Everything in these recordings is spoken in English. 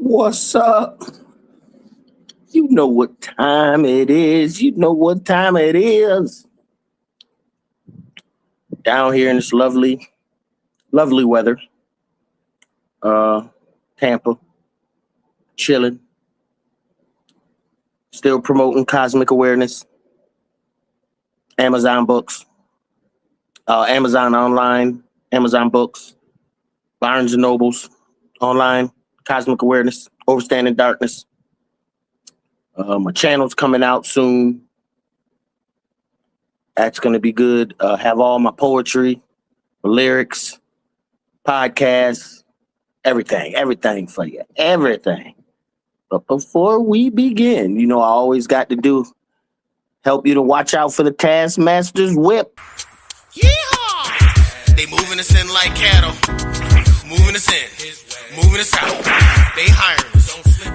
What's up? You know what time it is. You know what time it is. Down here in this lovely weather. Tampa. Chilling. Still promoting cosmic awareness. Amazon books. Amazon online. Amazon books. Barnes and Nobles. Online. Cosmic awareness. Overstanding darkness. My channel's coming out soon. That's going to be good. Have all my poetry, my lyrics, podcasts, everything for you. Everything. But before we begin, I always got to help you to watch out for the Taskmaster's whip. Yeehaw! They moving us in like cattle. Moving us in. Moving us out. They hiring us.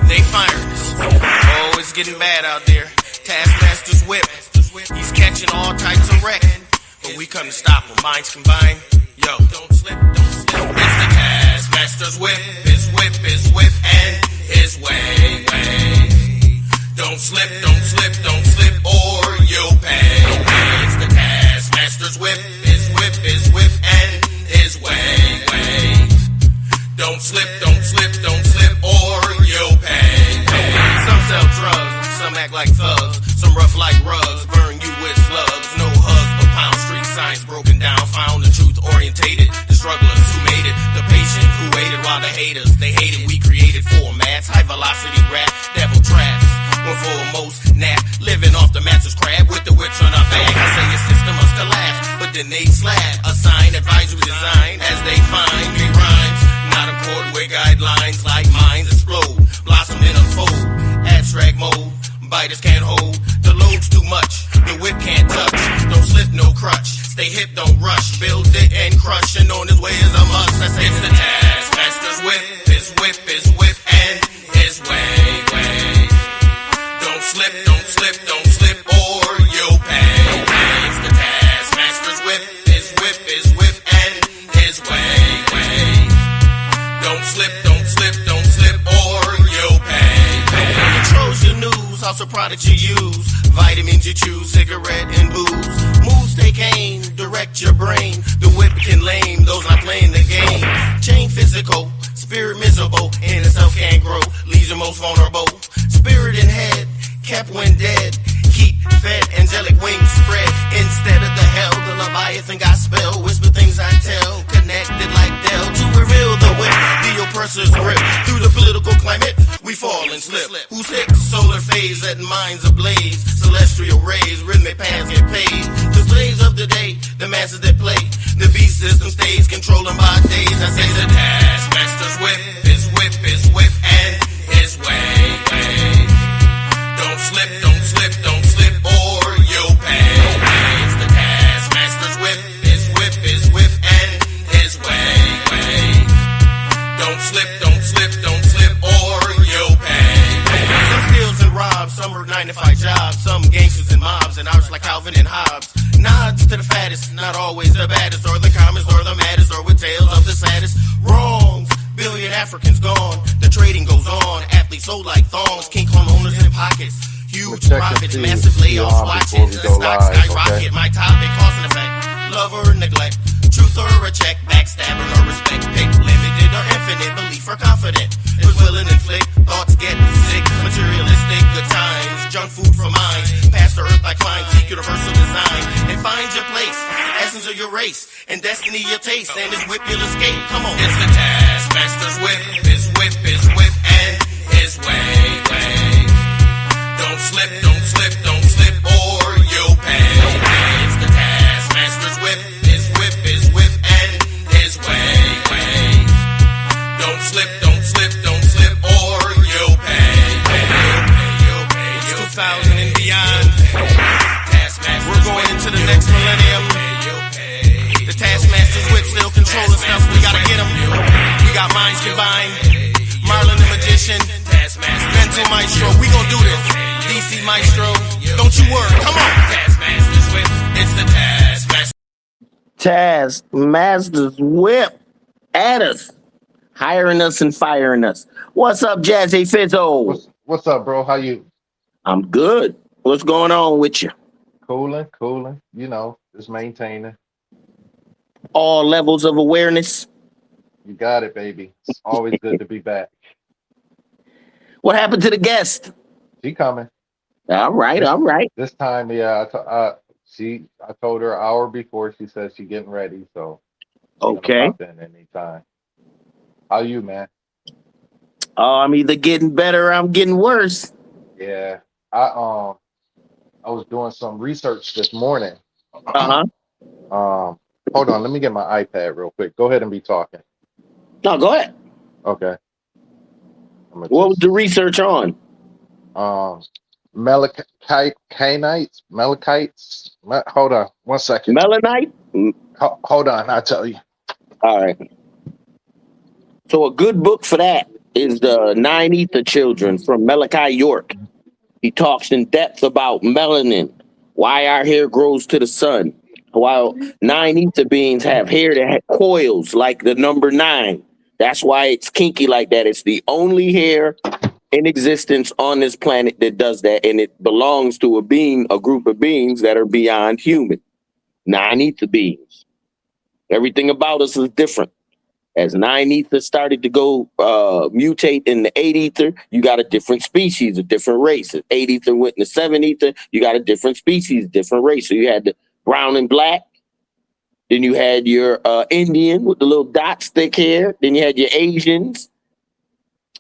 They firing us. Oh, it's getting bad out there. Taskmaster's whip. He's catching all types of wreck. But we come to stop him. Minds combined. Yo, don't slip, don't slip. It's the Taskmaster's whip. His whip, and his way. Don't slip, or you'll pay. It's the Taskmaster's whip. His whip, and his way. Don't slip, or you'll pay. Some sell drugs, some act like thugs, some rough like rugs, burn you with slugs. No hugs, but pound street signs broken down, found the truth orientated. The strugglers who made it, the patient who waited while the haters, they hated. We created formats, high velocity rap, devil traps. One foremost nap, living off the master's crab with the whips on our back. I say your system must collapse, but then they slap. Assign advisory design as they find me rhymes. Not accord with guidelines like minds explode, blossom and unfold. Abstract mode, biters can't hold. The load's too much, the whip can't touch. Don't slip, no crutch. Stay hip, don't rush. Build it and crush, and on his way is a must. It's the Taskmaster's whip, his whip, and his way. Don't slip, or you'll pay. It's the Taskmaster's whip, his whip, and his way. Don't slip, or you'll pay. Controls your news, also products you use, vitamins you choose, cigarette and booze. Moves take aim, direct your brain. The whip can lame those not playing the game. Chain physical, spirit miserable, in itself can't grow, leaves you most vulnerable. Spirit and head, kept when dead. Keep fed, angelic wings spread. Instead of the hell, the Leviathan got spell. Whisper things I tell, connected like Dell. To reveal the whip, the oppressor's grip. Through the political climate, we fall and slip. Who's sick? Solar phase, letting minds ablaze. Celestial rays, rhythmic paths get paid. The slaves of the day, the masses that play. The beast system stays, controlling by days. I say the Taskmaster's whip, his whip, and his way. Don't slip, or you'll pay. It's the Taskmaster's whip, his whip, and his way. Don't slip, or you'll pay. Some steals and robs, some work 9-to-5 jobs, some gangsters and mobs, and ours like Calvin and Hobbes. Nods to the fattest, not always the baddest, or the calmest, or the maddest, or with tales of the saddest. Wrongs, billion Africans gone, the trading goes on, athletes sold like thongs, King Kong owners in pockets. Huge profits, massive layoffs, watch it, the stock skyrocket. Okay. My topic, cause and effect, love or neglect, truth or a check, backstabbing or respect, pick, limited or infinite, belief or confident, is will and inflict, thoughts get sick, materialistic, good times, junk food for minds, past the earth like climb, seek universal design, and find your place, essence of your race, and destiny your taste, and his whip you'll escape, come on. It's the Taskmaster's whip, his whip, and his way. Don't slip, or you'll pay. It's the Taskmaster's whip, his whip, and his way. Don't slip, or you'll pay. It's 2000 and beyond. We're going into the next millennium. The Taskmaster's whip still controlling stuff. We gotta get him. We got minds combined. Marlon the Magician, Mental Maestro. We gon' do this. DC Maestro, don't you worry. Come on. Taskmaster's whip. It's the Taskmaster. Taskmaster's whip at us. hiring us and firing us. What's up, Jazzy Fizzo? What's up, bro? How you? I'm good. What's going on with you? Cooling. You know, just maintaining. All levels of awareness. You got it, baby. It's always good to be back. What happened to the guest? She coming. All right. This time, yeah. I told her an hour before. She said she getting ready, so she's gonna Okay. pop in anytime. How you, man? I'm either getting better or I'm getting worse. Yeah. I was doing some research this morning. Uh-huh. Hold on. Let me get my iPad real quick. Go ahead and be talking. No, go ahead. Okay. What was the research on? Malachites. Hold on 1 second. Melanite? Hold on, I'll tell you. All right. So a good book for that is the 9 Ether Children from Malachi York. He talks in depth about melanin, why our hair grows to the sun, while 9 ether beings have hair that have coils like the number 9. That's why it's kinky like that. It's the only hair in existence on this planet that does that, and it belongs to a group of beings that are beyond human. 9 ether beings. Everything about us is different. As 9 ether started to go mutate in the 8 ether, you got a different species, a different race. As 8 ether went in the 7 ether, you got a different species, different race. So you had the brown and black. Then you had your Indian with the little dots, thick hair. Then you had your Asians,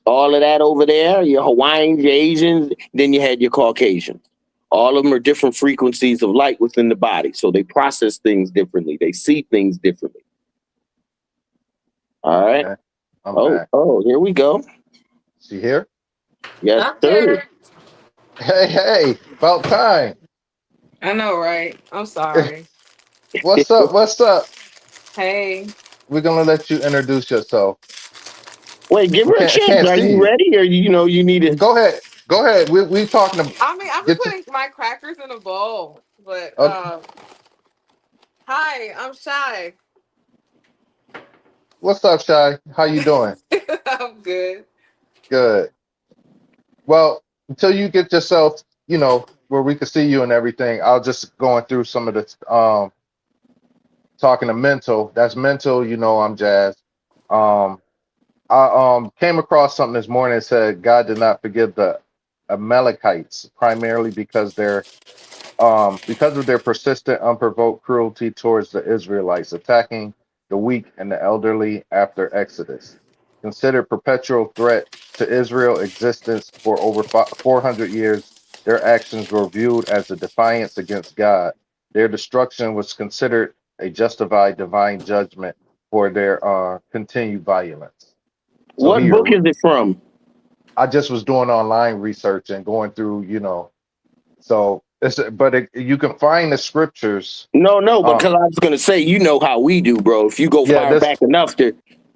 all of that over there. Your Hawaiians, your Asians. Then you had your Caucasians. All of them are different frequencies of light within the body. So they process things differently. They see things differently. All right. Okay. I'm back. Oh, here we go. She here? Yes, sir. Hey, about time. I know, right? I'm sorry. What's up? Hey. We're gonna let you introduce yourself. Wait, give her a chance. Are you ready, or you need to? Go ahead. We talking about. I mean, I'm just putting my crackers in a bowl. But hi, I'm Shy. What's up, Shy? How you doing? I'm good. Good. Well, until you get yourself, where we can see you and everything, I'll just going through some of the talking to Mental. That's Mental, I'm Jazz. I came across something this morning that said God did not forgive the Amalekites primarily because of their persistent, unprovoked cruelty towards the Israelites, attacking the weak and the elderly after Exodus. Considered perpetual threat to Israel's existence for over 400 years, their actions were viewed as a defiance against God. Their destruction was considered a justified divine judgment for their continued violence. So what book is it from? I just was doing online research and going through, so you can find the scriptures. No, because I was going to say, you know how we do, bro. If you go far back enough,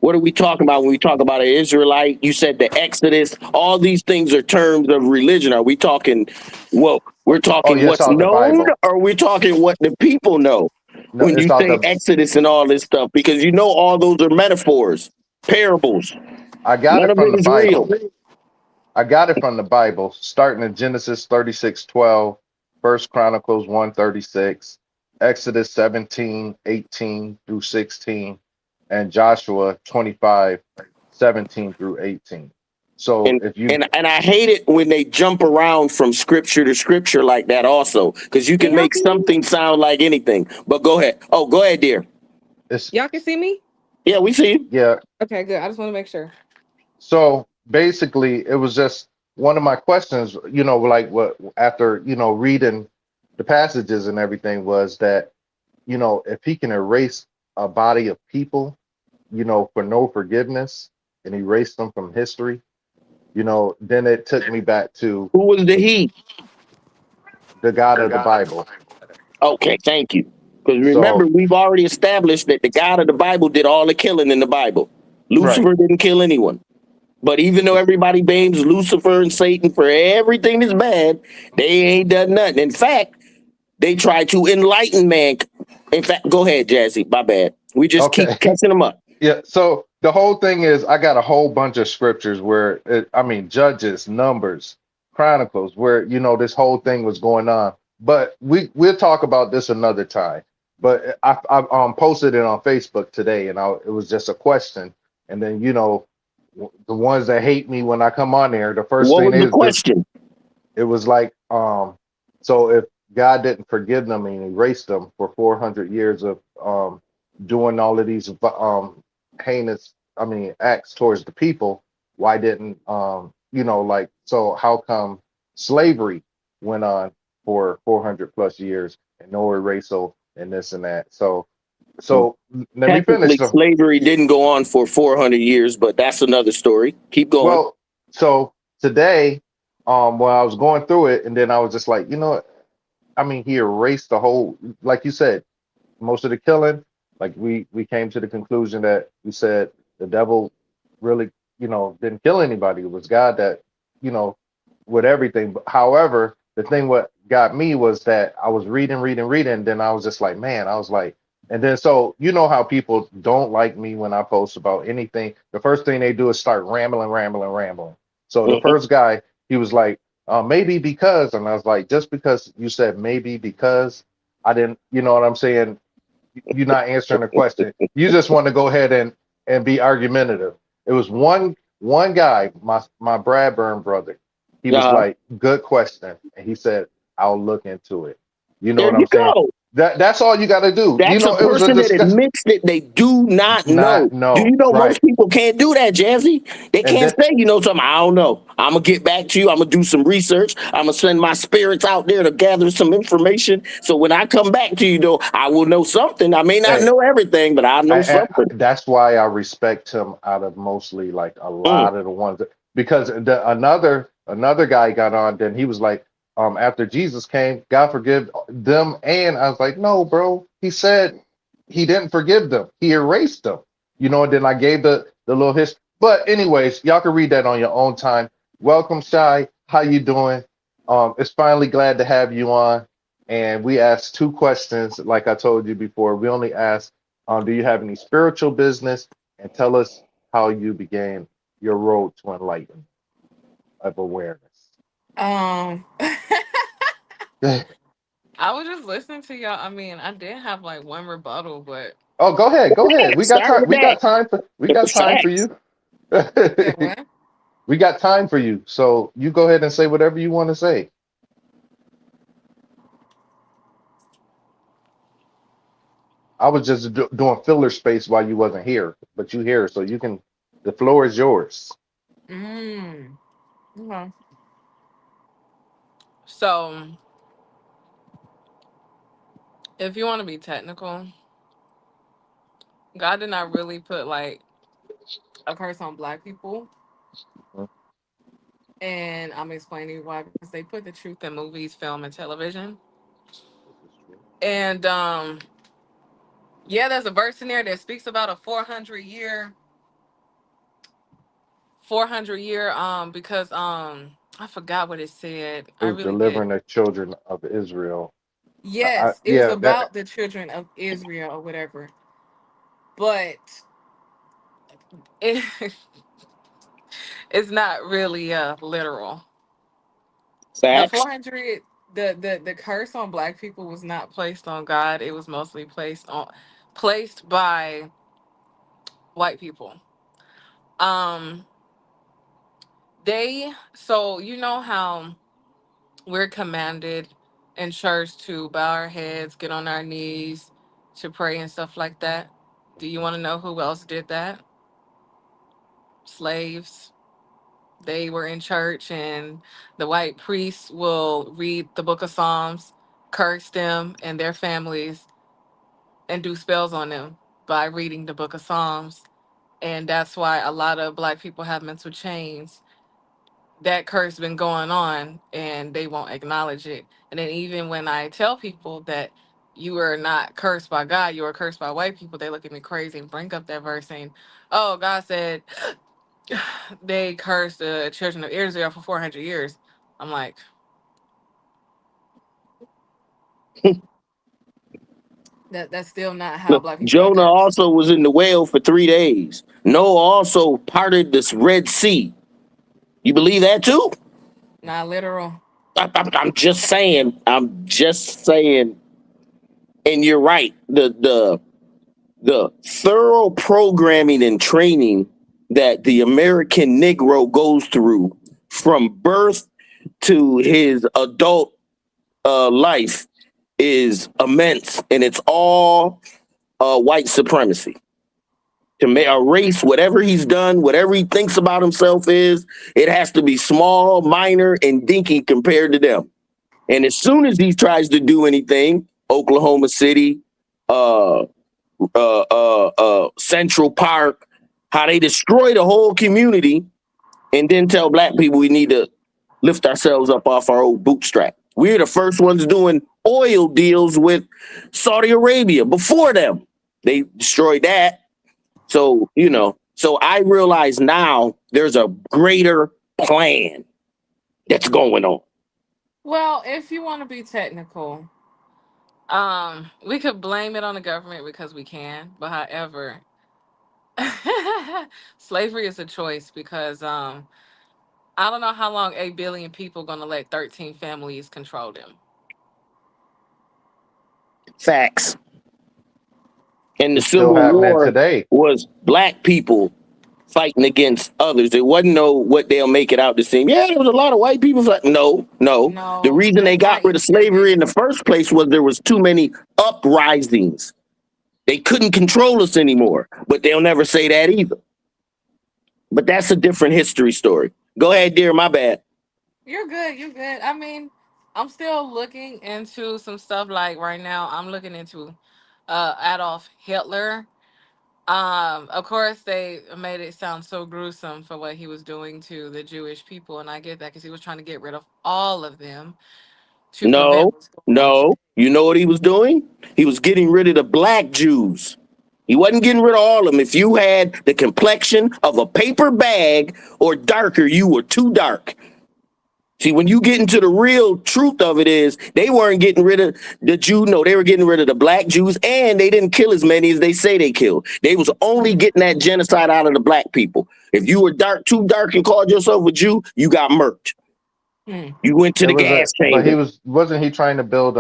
what are we talking about when we talk about an Israelite? You said the Exodus. All these things are terms of religion. Are we talking? Well, we're talking what's known, or we're talking what the people know when you say Exodus and all this stuff? Because all those are metaphors, parables. I got it from the Bible. I got it from the Bible, starting in Genesis 36:12, 1 Chronicles 1:36, Exodus 17:18 through 16, and Joshua 25:17 through 18. So and I hate it when they jump around from scripture to scripture like that also, because you can make something sound like anything. But go ahead. Oh, go ahead, dear. Y'all can see me? Yeah, we see you. Yeah. Okay, good. I just want to make sure. So basically, it was just one of my questions, like what after, reading the passages and everything was that, if he can erase a body of people, for no forgiveness and erase them from history, then it took me back to who was the he? The God of the Bible. Okay, thank you. Because remember, we've already established that the God of the Bible did all the killing in the Bible. Lucifer didn't kill anyone. But even though everybody blames Lucifer and Satan for everything that's bad, they ain't done nothing. In fact, they try to enlighten man. In fact, go ahead, Jazzy. My bad. We just keep catching them up. Yeah. So the whole thing is I got a whole bunch of scriptures where Judges, Numbers, Chronicles, where this whole thing was going on. But we'll talk about this another time. But I posted it on Facebook today, and it was just a question. And then the ones that hate me when I come on there, the first What thing was the is question? it was like so if God didn't forgive them and erased them for 400 years of doing all of these heinous acts towards the people, why didn't so how come slavery went on for 400 plus years and no erasal and this and that? So let me finish. Technically, slavery didn't go on for 400 years, but that's another story. Keep going. Well, so today, when I was going through it, and then I was just like, he erased the whole, like you said, most of the killing. Like we came to the conclusion that we said the devil really, didn't kill anybody. It was God that, with everything. But however, the thing what got me was that I was reading, and then I was just like, man, I was like, and then so how people don't like me when I post about anything. The first thing they do is start rambling. So the first guy, he was like, maybe because, and I was like, just because you said maybe because I didn't, you know what I'm saying? You're not answering the question. You just want to go ahead and be argumentative. It was one guy, my Bradburn brother. He was like, good question. And he said, I'll look into it. You know what I'm saying? Go. That's all you got to do. That's a person that admits that they do not know. Do you know most people can't do that, Jazzy? They can't say, something, I don't know. I'm going to get back to you. I'm going to do some research. I'm going to send my spirits out there to gather some information. So when I come back to you, though, I will know something. I may not know everything, but I know something. That's why I respect him out of mostly like a lot of the ones because another guy got on, then he was like, after Jesus came, God forgive them. And I was like, no, bro. He said he didn't forgive them. He erased them. And then I gave the little history. But anyways, y'all can read that on your own time. Welcome, Shy. How you doing? It's finally glad to have you on. And we asked 2 questions, like I told you before. We only asked, do you have any spiritual business? And tell us how you began your road to enlightenment of awareness. I was just listening to y'all. I did have like one rebuttal, but go ahead. We got time. We got time for you. We got time for you. So you go ahead and say whatever you want to say. I was just doing filler space while you wasn't here, but you here, so you can. The floor is yours. Okay. So, if you want to be technical, God did not really put like a curse on Black people. And I'm explaining why, because they put the truth in movies, film, and television. And there's a verse in there that speaks about a 400 year because I forgot what it said. It was delivering the children of Israel. Yes, it was about the children of Israel or whatever. But it's not really literal. Facts. The 400, the curse on Black people was not placed on God. It was mostly placed by white people. So you know how we're commanded in church to bow our heads, get on our knees, to pray and stuff like that. Do you want to know who else did that? Slaves. They were in church and the white priests will read the book of Psalms, curse them and their families, and do spells on them by reading the book of Psalms. And that's why a lot of Black people have mental chains. That curse been going on and they won't acknowledge it. And then even when I tell people that you are not cursed by God, you are cursed by white people, they look at me crazy and bring up that verse saying, oh, God said they cursed the children of Israel for 400 years. I'm like, that's still not how Black people. Jonah also was in the whale for 3 days. Noah also parted this Red Sea. You believe that too? Not literal. I'm just saying. I'm just saying. And you're right. The thorough programming and training that the American Negro goes through from birth to his adult life is immense, and it's all white supremacy. To make a race, whatever he's done, whatever he thinks about himself is, it has to be small, minor, and dinky compared to them. And as soon as he tries to do anything, Oklahoma City, uh, Central Park, how they destroy the whole community, and then tell black people we need to lift ourselves up off our old bootstrap. We're the first ones doing oil deals with Saudi Arabia. Before them, they destroyed that. So, so I realize now there's a greater plan that's going on. Well, if you want to be technical, we could blame it on the government because we can, but however, slavery is a choice because I don't know how long 8 billion people gonna let 13 families control them. Facts. And the It's still Civil happening War today. was black people fighting against others. It wasn't no what they'll make it out to seem. Yeah, there was a lot of white people. No, no. The No, reason they that's got not rid of easier slavery in than the first place was there was too many uprisings. They couldn't control us anymore. But they'll never say that either. But that's a different history story. Go ahead, dear. My bad. you're good, you're good. I mean, I'm still looking into some stuff like right now I'm looking into Adolf Hitler. Of course, they made it sound so gruesome for what he was doing to the Jewish people, and I get that because he was trying to get rid of all of them to prevent No, what's going on no. today. You know what he was doing? He was getting rid of the black Jews. He wasn't getting rid of all of them. If you had the complexion of a paper bag or darker, you were too dark. See, when you get into the real truth of it is they weren't getting rid of the Jew. No, they were getting rid of the black Jews, and they didn't kill as many as they say they killed. They was only getting that genocide out of the black people. If you were dark, too dark, and called yourself a Jew, you got murked. Hmm. You went to It the was gas but chamber. wasn't he trying to build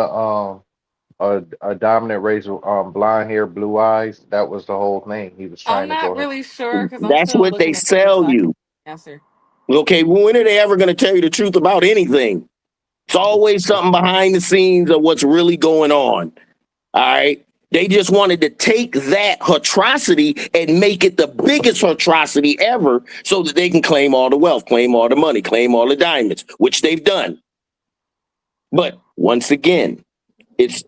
a dominant race with blonde hair, blue eyes? That was the whole thing. He was I'm trying to not go ahead. really sure because I'm That's still what they looking into it, so sell I can't you. answer. Okay, when are they ever going to tell you the truth about anything? It's always something behind the scenes of what's really going on. All right. They just wanted to take that atrocity and make it the biggest atrocity ever so that they can claim all the wealth, claim all the money, claim all the diamonds, which they've done. But once again, it's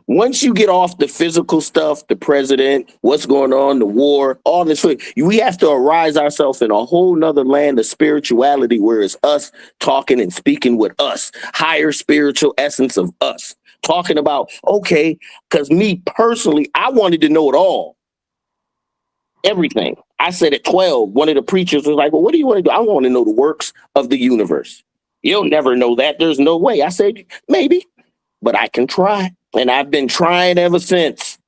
once you get off the physical stuff, the president, what's going on, the war, all this, we have to arise ourselves in a whole nother land of spirituality where it's us talking and speaking with us, higher spiritual essence of us. Talking about, okay, because me personally, I wanted to know it all, everything. I said at 12, one of the preachers was like, well, what do you want to do? I want to know the works of the universe. You'll never know that. There's no way. I said, maybe, but I can try. And I've been trying ever since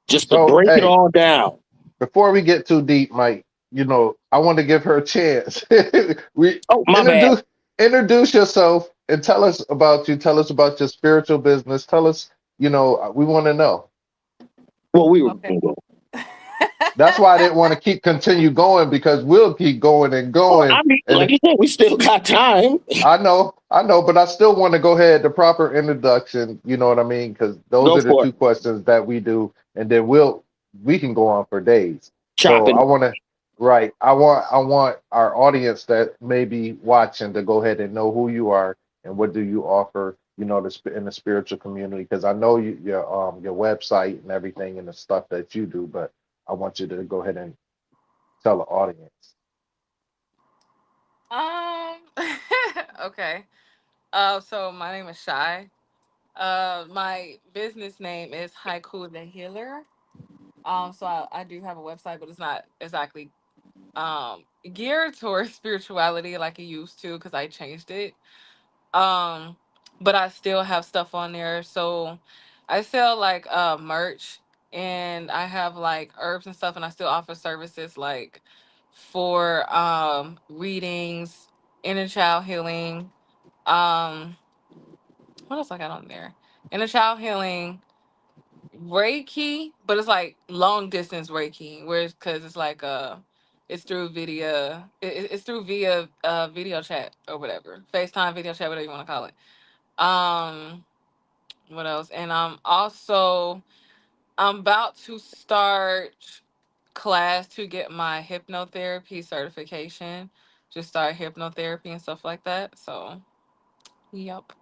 just to So, break it hey, all down. before we get too deep, Mike, I want to give her a chance. we Oh, my bad. introduce yourself and tell us about you. Tell us about your spiritual business. Tell us, we want to know. Well, we were Okay. That's why I didn't want to continue going because we'll keep going and well, going. I mean, And like you said, we still got time. I know, but I still want to go ahead the proper introduction. You know what I mean? Because those Go are the for it. two questions that we do, and then we can go on for days. So Chopping. I want to, right? I want our audience that may be watching to go ahead and know who you are and what do you offer. In the spiritual community, because I know your website and everything and the stuff that you do, but I want you to go ahead and tell the audience. Um. Okay. So my name is Shy. My business name is Haiku the Healer. So I do have a website, but it's not exactly geared towards spirituality like it used to because I changed it. But I still have stuff on there. So I sell like merch and I have like herbs and stuff, and I still offer services like for readings, inner child healing. Um, what else I got on there? Inner child healing, Reiki, but it's like long distance Reiki, where because it's like it's through video, it's through via video chat or whatever, FaceTime video chat, whatever you want to call it. Um, what else? And I'm about to start class to get my hypnotherapy certification, just start hypnotherapy and stuff like that. So, yep.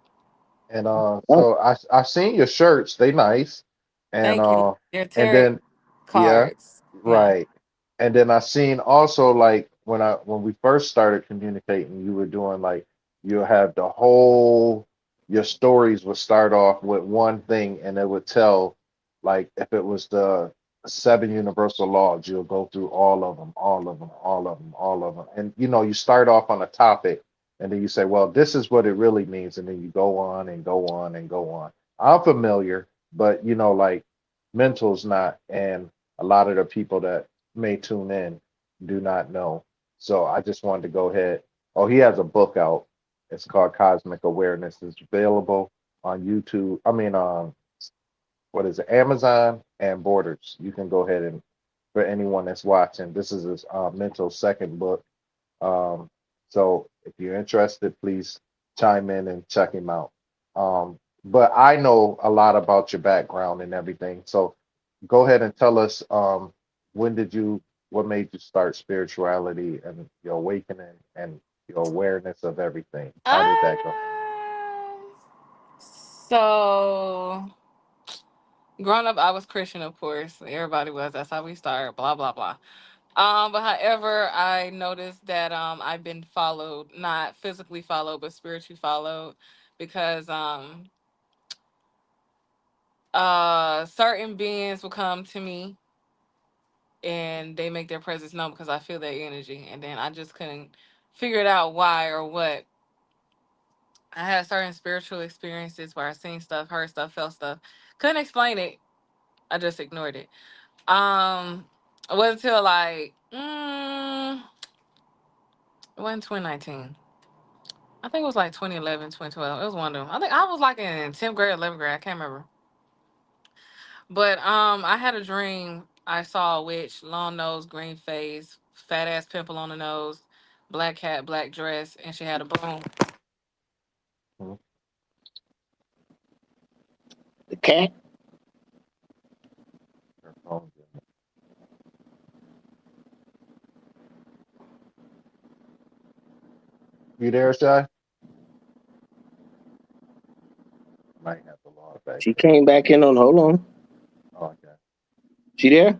And Oh, so I've seen your shirts, they nice. And Thank you. They're and tarot then yeah, cards. Yeah. right. And then I seen also like when we first started communicating, you were doing like you have the whole your stories would start off with one thing and it would tell like if it was the seven universal laws, you'll go through all of them, all of them, all of them, all of them. And you know, you start off on a topic and then you say, well, this is what it really means, and then you go on and go on and go on. I'm familiar, but you know, like mental's not, and a lot of the people that may tune in do not know. So I just wanted to go ahead. Oh, he has a book out. It's called Cosmic Awareness. It's available on YouTube. I mean, what is it? Amazon and Borders. You can go ahead and for anyone that's watching, this is his mental second book. Um, so if you're interested, please chime in and check him out. But I know a lot about your background and everything. So go ahead and tell us when did you, what made you start spirituality and your awakening and your awareness of everything? How did that go? Um, so growing up, I was Christian, of course. Everybody was. That's how we started. Blah blah blah. But however, I noticed that I've been followed, not physically followed, but spiritually followed, because certain beings will come to me and they make their presence known because I feel their energy, and then I just couldn't figure it out why or what. I had certain spiritual experiences where I seen stuff, heard stuff, felt stuff. Couldn't explain it. I just ignored it. It wasn't until like it wasn't 2019. I think it was like 2011, 2012. It was one of them. I think I was like in 10th grade, 11th grade. I can't remember. But I had a dream. I saw a witch, long nose, green face, fat ass pimple on the nose, black hat, black dress, and she had a broom. Mhm. the cat. You there, Shy? Might have to log back She in. came back in on. Hold on. Oh, okay. She there?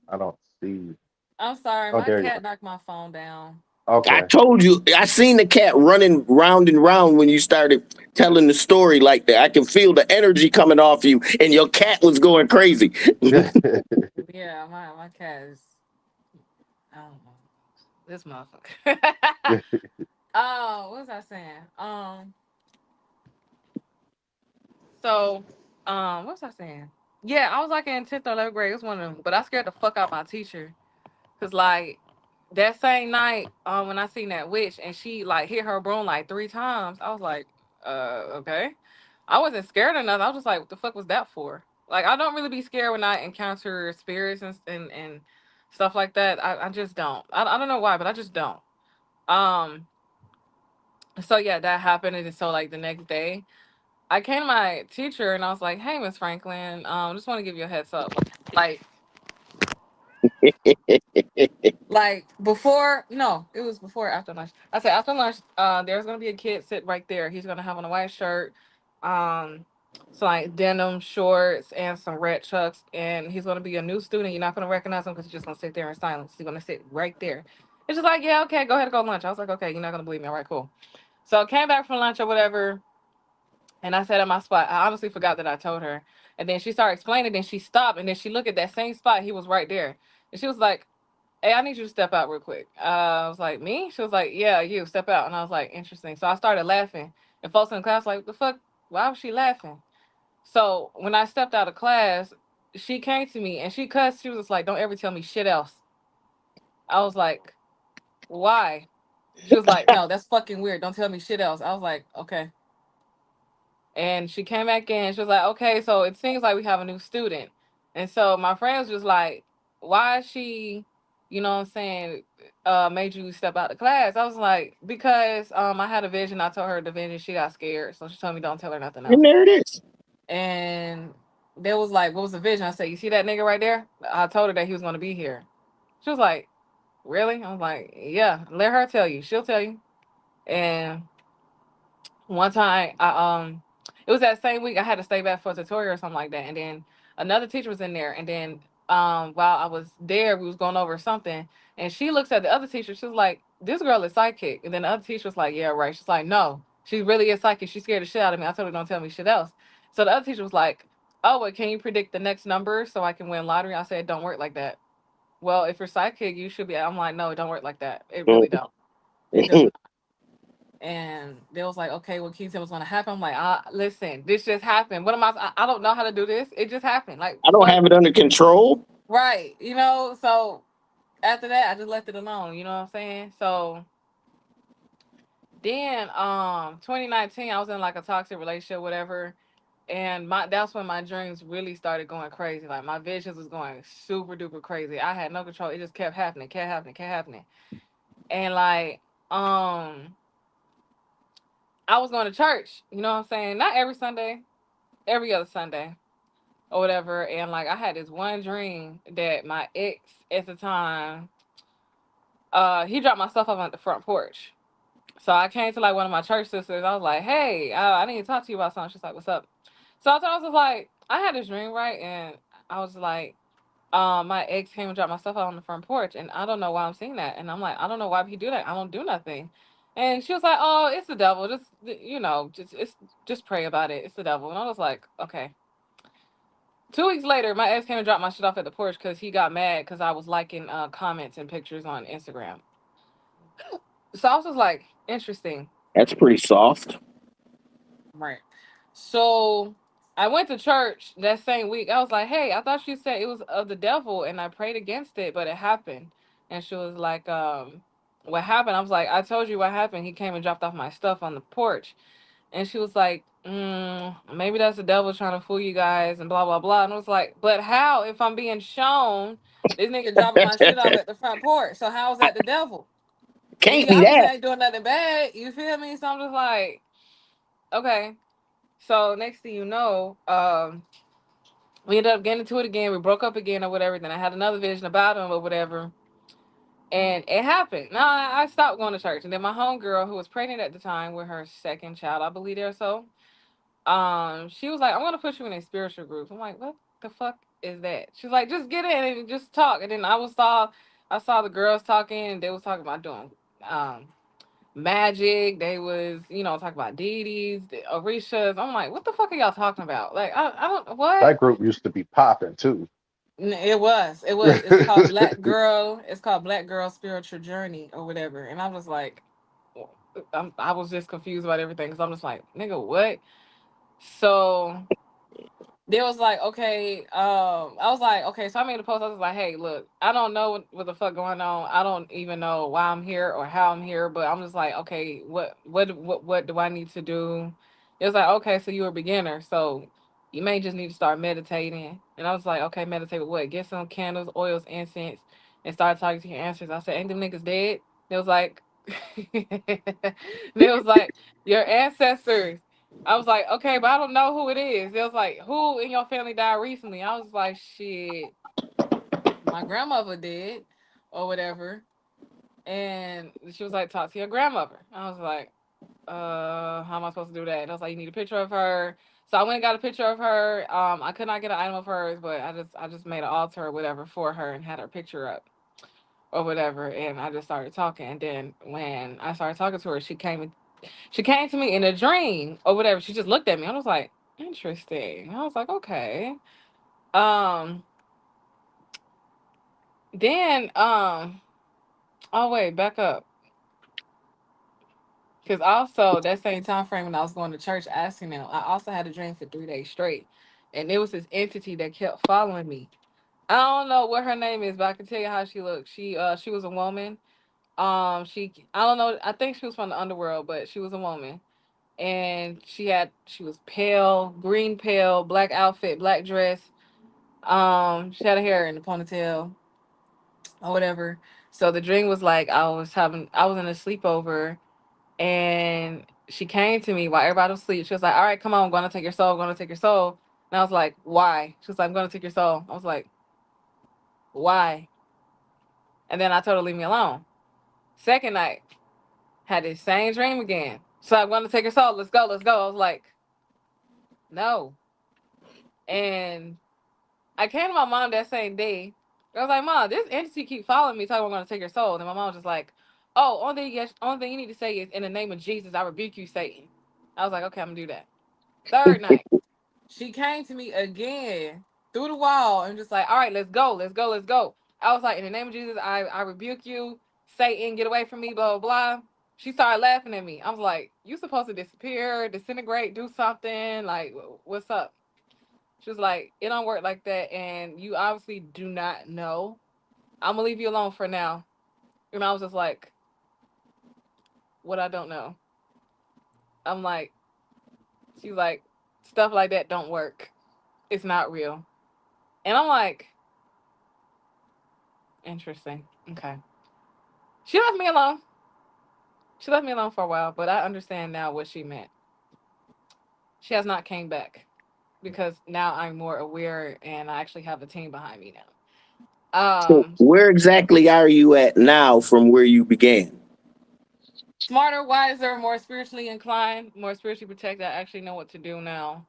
I don't see. I'm sorry, Oh, my there you go. cat knocked my phone down. I Okay. told you. I seen the cat running round and round when you started telling the story like that. I can feel the energy coming off you, and your cat was going crazy. Yeah, my cat is. I don't know this motherfucker. Oh, what was I saying? So, what was I saying? Yeah, I was like in 10th or 11th grade. It was one of them, but I scared the fuck out my teacher. Cause like that same night, when I seen that witch and she like hit her broom like 3 times, I was like, okay. I wasn't scared or nothing. I was just like, what the fuck was that for? Like, I don't really be scared when I encounter spirits and stuff like that. I just don't. I don't know why, but I just don't. Um, so yeah, that happened, and so like the next day, I came to my teacher and I was like, "Hey, Miss Franklin, just want to give you a heads up. Like, like before, no, it was before or after lunch. I said after lunch, there's gonna be a kid sit right there. He's gonna have on a white shirt, um, some like denim shorts and some red chucks, and he's gonna be a new student. You're not gonna recognize him because he's just gonna sit there in silence. He's gonna sit right there." It's just like, yeah, okay, go ahead and go to lunch. I was like, okay, you're not gonna believe me. All right, cool. So I came back from lunch or whatever, and I sat at my spot. I honestly forgot that I told her. And then she started explaining, then she stopped, and then she looked at that same spot. He was right there. And she was like, "Hey, I need you to step out real quick." I was like, "Me?" She was like, "Yeah, you step out." And I was like, "Interesting." So I started laughing. And folks in the class like, "The fuck? Why was she laughing?" So when I stepped out of class, she came to me and she cussed. She was just like, "Don't ever tell me shit else." I was like, "Why?" She was like, "No, that's fucking weird. Don't tell me shit else." I was like, "Okay." And she came back in. She was like, "Okay, so it seems like we have a new student." And so my friend was just like, "Why is she, you know what I'm saying, made you step out the class?" I was like, "Because I had a vision. I told her the vision. She got scared. So she told me don't tell her nothing And else." there it is. And they was like, "What was the vision?" I said, "You see that nigga right there? I told her that he was going to be here." She was like, "Really?" I was like, "Yeah, let her tell you. She'll tell you." And one time, it was that same week I had to stay back for a tutorial or something like that, and then another teacher was in there, and then while I was there, we was going over something, and she looks at the other teacher. She was like, "This girl is psychic," and then the other teacher was like, "Yeah, right." She's like, "No, she really is psychic. She scared the shit out of me. I told her don't tell me shit else." So the other teacher was like, "Oh, well, can you predict the next number so I can win lottery?" I said, "It don't work like that." Well, if you're psychic, you should be. I'm like, "No, it don't work like that. It really don't. It does." And they was like, "Okay, well, can you tell what's gonna happen?" I'm like, listen, this just happened. What am I don't know how to do this. It just happened. Like, I don't what? have it under control. Right. So after that, I just left it alone. You know what I'm saying? So then, 2019, I was in like a toxic relationship, whatever. And that's when my dreams really started going crazy. Like my visions was going super duper crazy. I had no control. It just kept happening, kept happening, kept happening. And like, I was going to church, you know what I'm saying? Not every Sunday, every other Sunday or whatever. And like I had this one dream that my ex at the time, he dropped my stuff off on the front porch. So I came to like one of my church sisters. I was like, "Hey, I need to talk to you about something." She's like, "What's up?" So I told her, I was like, "I had this dream, right?" And I was like, my ex came and dropped my stuff out on the front porch, and I don't know why I'm seeing that. And I'm like, I don't know why he do that. I don't do nothing. And she was like, "Oh, it's the devil. Just just pray about it. It's the devil." And I was like, "Okay." 2 weeks later, my ex came and dropped my shit off at the porch because he got mad because I was liking comments and pictures on Instagram. So I was just like, interesting. That's pretty soft. Right. So I went to church that same week. I was like, "Hey, I thought you said it was of the devil," and I prayed against it, but it happened. And she was like, "What happened?" I was like, "I told you what happened. He came and dropped off my stuff on the porch." And she was like, "Maybe that's the devil trying to fool you guys," and blah blah blah. And I was like, "But how if I'm being shown this nigga dropping my shit off at the front porch? So how is that the devil? Can't He be obviously that. ain't doing nothing bad. You feel me?" So I'm just like, okay. So next thing you know, we ended up getting into it again. We broke up again or whatever. Then I had another vision about him or whatever. And it happened. Now I stopped going to church. And then my homegirl, who was pregnant at the time with her second child, I believe or so, she was like, "I'm gonna put you in a spiritual group." I'm like, "What the fuck is that?" She's like, "Just get in and just talk." And then I saw the girls talking, and they was talking about doing um magic. They was, talking about deities, the Orishas. I'm like, what the fuck are y'all talking about? Like, I don't what? That group used to be popping too. It was. It was. It's called Black Girl. It's called Black Girl Spiritual Journey or whatever. And I was like, I was just confused about everything because I'm just like, nigga, what? So they was like, okay, I was like, okay, so I made a post. I was like, "Hey, look, I don't know what the fuck going on. I don't even know why I'm here or how I'm here, but I'm just like, okay, what do I need to do?" It was like, "Okay, so you're a beginner, so you may just need to start meditating." And I was like, "Okay, meditate with what? Get some candles, oils, incense, and start talking to your ancestors." I said, "Ain't them niggas dead?" They was like, they was like, "Your ancestors." I was like, "Okay, but I don't know who it is." It was like, "Who in your family died recently?" I was like, "Shit, my grandmother did, or whatever." And she was like, "Talk to your grandmother." I was like, how am I supposed to do that?" And I was like, "You need a picture of her." So I went and got a picture of her. I could not get an item of hers, but I just made an altar or whatever for her and had her picture up or whatever. And I just started talking. And then when I started talking to her, she came to me in a dream or whatever. She just looked at me. I was like, interesting. I was like, okay. Um, then oh wait, back up. Because also that same time frame when I was going to church asking them, I also had a dream for 3 days straight. and it was this entity that kept following me. I don't know what her name is, but I can tell you how she looked. She was a woman. She I don't know. I think she was from the underworld, but she was a woman, and she was pale, green pale, black outfit, black dress. She had her hair in a ponytail or whatever. So the dream was like I was in a sleepover, and she came to me while everybody was asleep. She was like, "All right, come on, I'm gonna take your soul. I'm gonna take your soul." And I was like, "Why?" She was like, "I'm gonna take your soul." I was like, "Why?" And then I told her to leave me alone. Second night, had this same dream again. So I'm gonna take her soul. Let's go, let's go. I was like, "No." And I came to my mom that same day. I was like, "Mom, this entity keep following me, talking about I'm gonna take her soul." And my mom was just like, "Oh, only thing you need to say is in the name of Jesus, I rebuke you, Satan." I was like, "Okay, I'm gonna do that." Third night, she came to me again through the wall and just like, "All right, let's go, let's go, let's go." I was like, "In the name of Jesus, I rebuke you, Satan, get away from me, blah, blah, blah." She started laughing at me. I was like, "You supposed to disappear, disintegrate, do something. Like, what's up?" She was like, "It don't work like that, and you obviously do not know. I'm gonna leave you alone for now." And I was just like, "What I don't know?" I'm like, she's like, "Stuff like that don't work. It's not real." And I'm like, "Interesting. Okay." She left me alone. She left me alone for a while, but I understand now what she meant. She has not came back because now I'm more aware and I actually have a team behind me now. So where exactly are you at now from where you began? Smarter, wiser, more spiritually inclined, more spiritually protected. I actually know what to do now.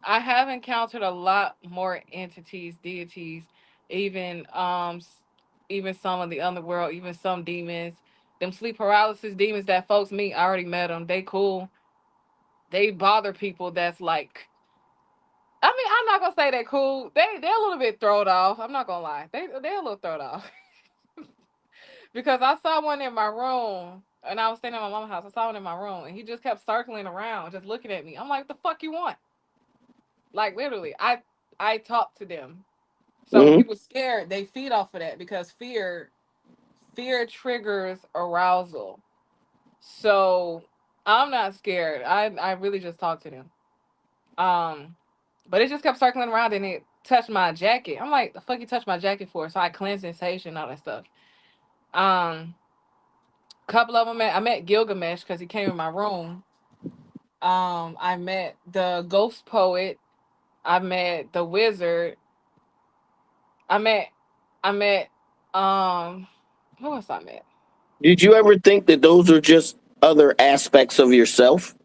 I have encountered a lot more entities, deities, even even some of the underworld, even some demons. Them sleep paralysis demons that folks meet, I already met them. They cool. They bother people that's like, I mean, I'm not gonna say they're cool. They're a little bit thrown off. I'm not gonna lie. They're a little thrown off. Because I saw one in my room and I was staying at my mom's house. I saw one in my room and he just kept circling around, just looking at me. I'm like, "What the fuck you want?" Like literally, I talk to them. So when Hmm. people scared, they feed off of that because fear triggers arousal. So I'm not scared. I really just talk to them. Um, but it just kept circling around and it touched my jacket. I'm like, "The fuck you touched my jacket for?" So I cleansed sensation, all that stuff. Um, couple of them I met Gilgamesh because he came in my room. I met the ghost poet. I met the wizard. I met I met who else I met? Did you ever think that those are just other aspects of yourself,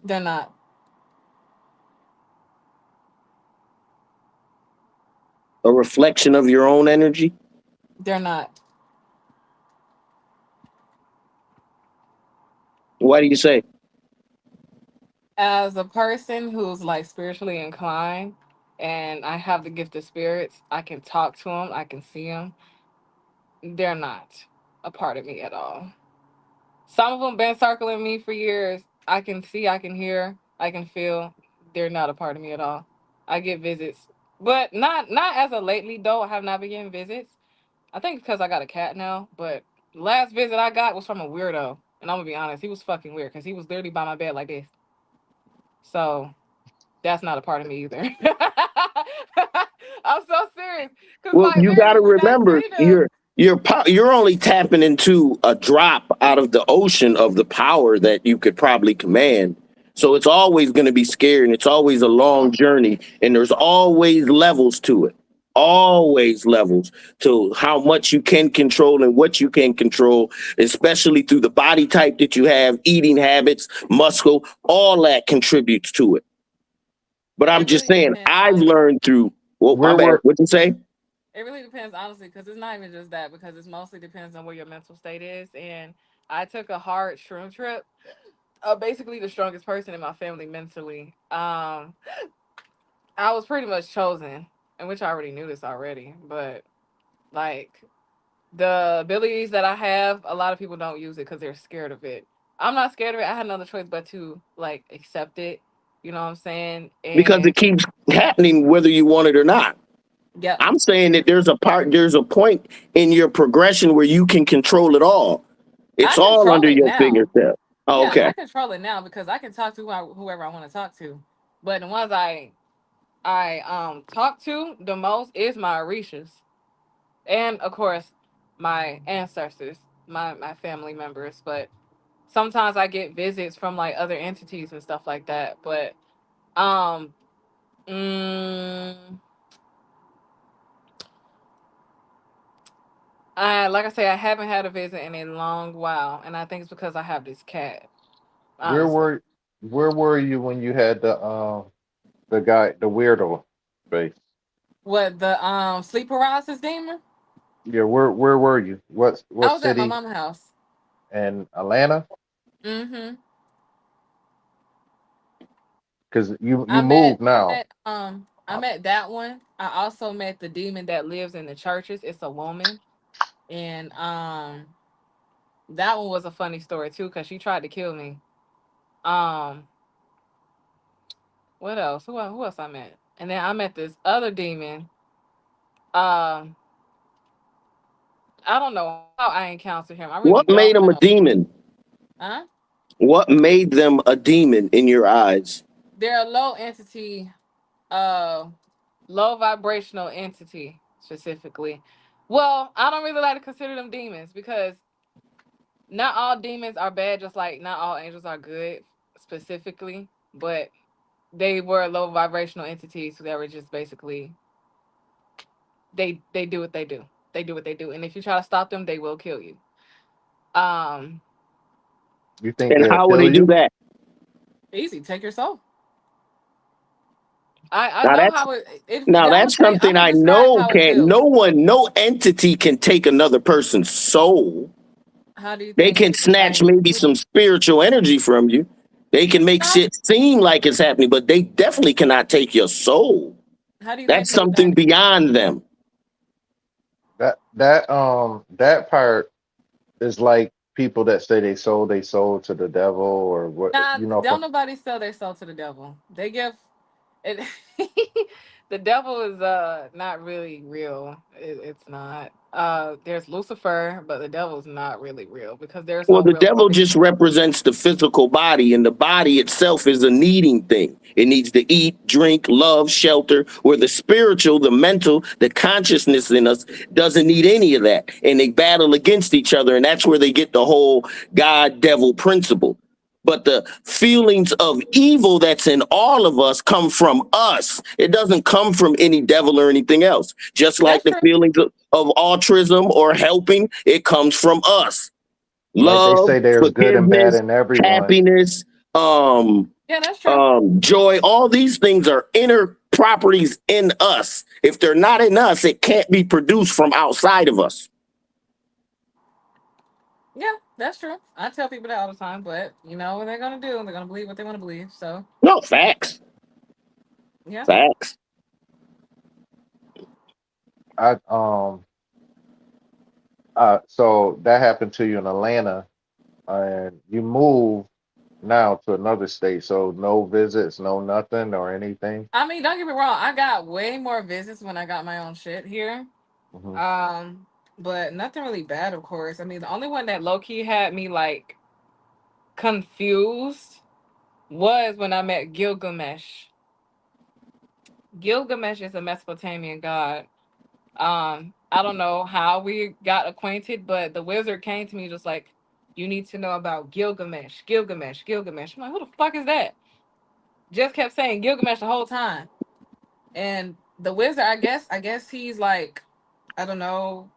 They're not. a reflection of your own energy? They're not. Why do you say? As a person who's like spiritually inclined and I have the gift of spirits, I can talk to them, I can see them. They're not a part of me at all. Some of them been circling me for years. I can see, I can hear, I can feel. They're not a part of me at all. I get visits, but not as of lately though. I have not been getting visits. I think because I got a cat now. But the last visit I got was from a weirdo, and I'm gonna be honest, he was fucking weird because he was literally by my bed like this. So that's not a part of me either. I'm so serious because Well, like you got literally to when I remember see them, you're only tapping into a drop out of the ocean of the power that you could probably command. So it's always going to be scary, and it's always a long journey, and there's always levels to it. Always levels to how much you can control and what you can control, especially through the body type that you have, eating habits, muscle, all that contributes to it. But I'm it just really saying, depends I've honestly. learned through. Well, my Where bad. were What'd you say? It really depends, honestly, because it's not even just that, because it's mostly depends on where your mental state is. And I took a hard shroom trip. Basically, the strongest person in my family mentally. I was pretty much chosen, and which I already knew this already. But like the abilities that I have, a lot of people don't use it because they're scared of it. I'm not scared of it. I had another choice but to like accept it You know what I'm saying? because And it keeps happening whether you want it or not. yep, I'm saying that there's a point in your progression where you can control it all. It's I all control under it your now. fingertip. Oh, Yeah, I okay. control it now because I can talk to whoever I want to talk to. But the ones I talk to the most is my Orishas, and of course my ancestors, my family members. But sometimes I get visits from like other entities and stuff like that. But um, mm, I like I say, I haven't had a visit in a long while, and I think it's because I have this cat. Where Honestly, were where were you when you had the guy, the weirdo face? what the sleep paralysis demon? Yeah, where were you? I What was at my city? mom's house. In Atlanta? Mm-hmm. Because you I met moved I now. met I met that one. I also met the demon that lives in the churches. It's a woman. And that one was a funny story too, because she tried to kill me. Um, what else? Who else I met? And then I met this other demon. Um, I don't know how I encountered him. I really What made don't them a know. demon? Huh? What made them a demon in your eyes? They're a low entity, uh low vibrational entity specifically. Well, I don't really like to consider them demons because not all demons are bad, just like not all angels are good specifically, but they were low vibrational entities that were just basically they do what they do. They do what they do. And if you try to stop them, they will kill you. Um You think And they'll how would they kill do you? that? Easy, take your soul. I Now know that's how it now I'm gonna that's tell you, I'm something gonna I describe know how it can't. feels. No entity can take another person's soul. How do you They think can snatch like maybe some spiritual energy from you. They can make how, shit seem like it's happening, but they definitely cannot take your soul. how do you think That's they something act? beyond them. That part is like people that say they sold their soul to the devil or what, Nah, you know, don't from nobody sell their soul to the devil. They give it. The devil is not really real. It's not. There's Lucifer, but the devil's not really real because there's Well, no the real devil Satan. just represents the physical body, and the body itself is a needing thing. It needs to eat, drink, love, shelter, where the spiritual, the mental, the consciousness in us doesn't need any of that. And they battle against each other, and that's where they get the whole God devil principle. But the feelings of evil that's in all of us come from us. It doesn't come from any devil or anything else. Just like That's the true. feelings of altruism or helping, it comes from us. like they Love, say there's good and bad forgiveness, in everyone. happiness, Yeah, that's true. joy. All these things are inner properties in us. If they're not in us, it can't be produced from outside of us. Yeah, that's true. I tell people that all the time, but you know what they're gonna do? They're gonna believe what they want to believe. So No, facts. yeah. Facts. I so that happened to you in Atlanta, and you moved now to another state, so no visits, no nothing or anything. I mean, don't get me wrong. I got way more visits when I got my own shit here. Hmm. Um, but nothing really bad, of course. I mean, the only one that low key had me like confused was when I met Gilgamesh. Gilgamesh is a Mesopotamian god. I don't know how we got acquainted, but the wizard came to me just like, you need to know about Gilgamesh, Gilgamesh, Gilgamesh. I'm like, who the fuck is that? Just kept saying Gilgamesh the whole time. And the wizard, I guess he's like, I don't know,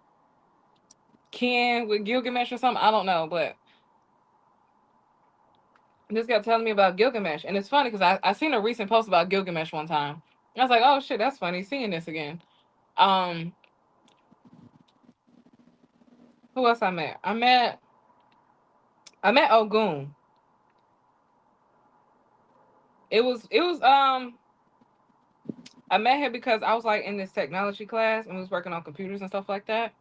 kin with Gilgamesh or something. I don't know, but this guy telling me about Gilgamesh, and it's funny because I seen a recent post about Gilgamesh one time. I was like, oh shit, that's funny seeing this again. Um, who else I met? I met Ogun. It was I met him because I was like in this technology class and we was working on computers and stuff like that,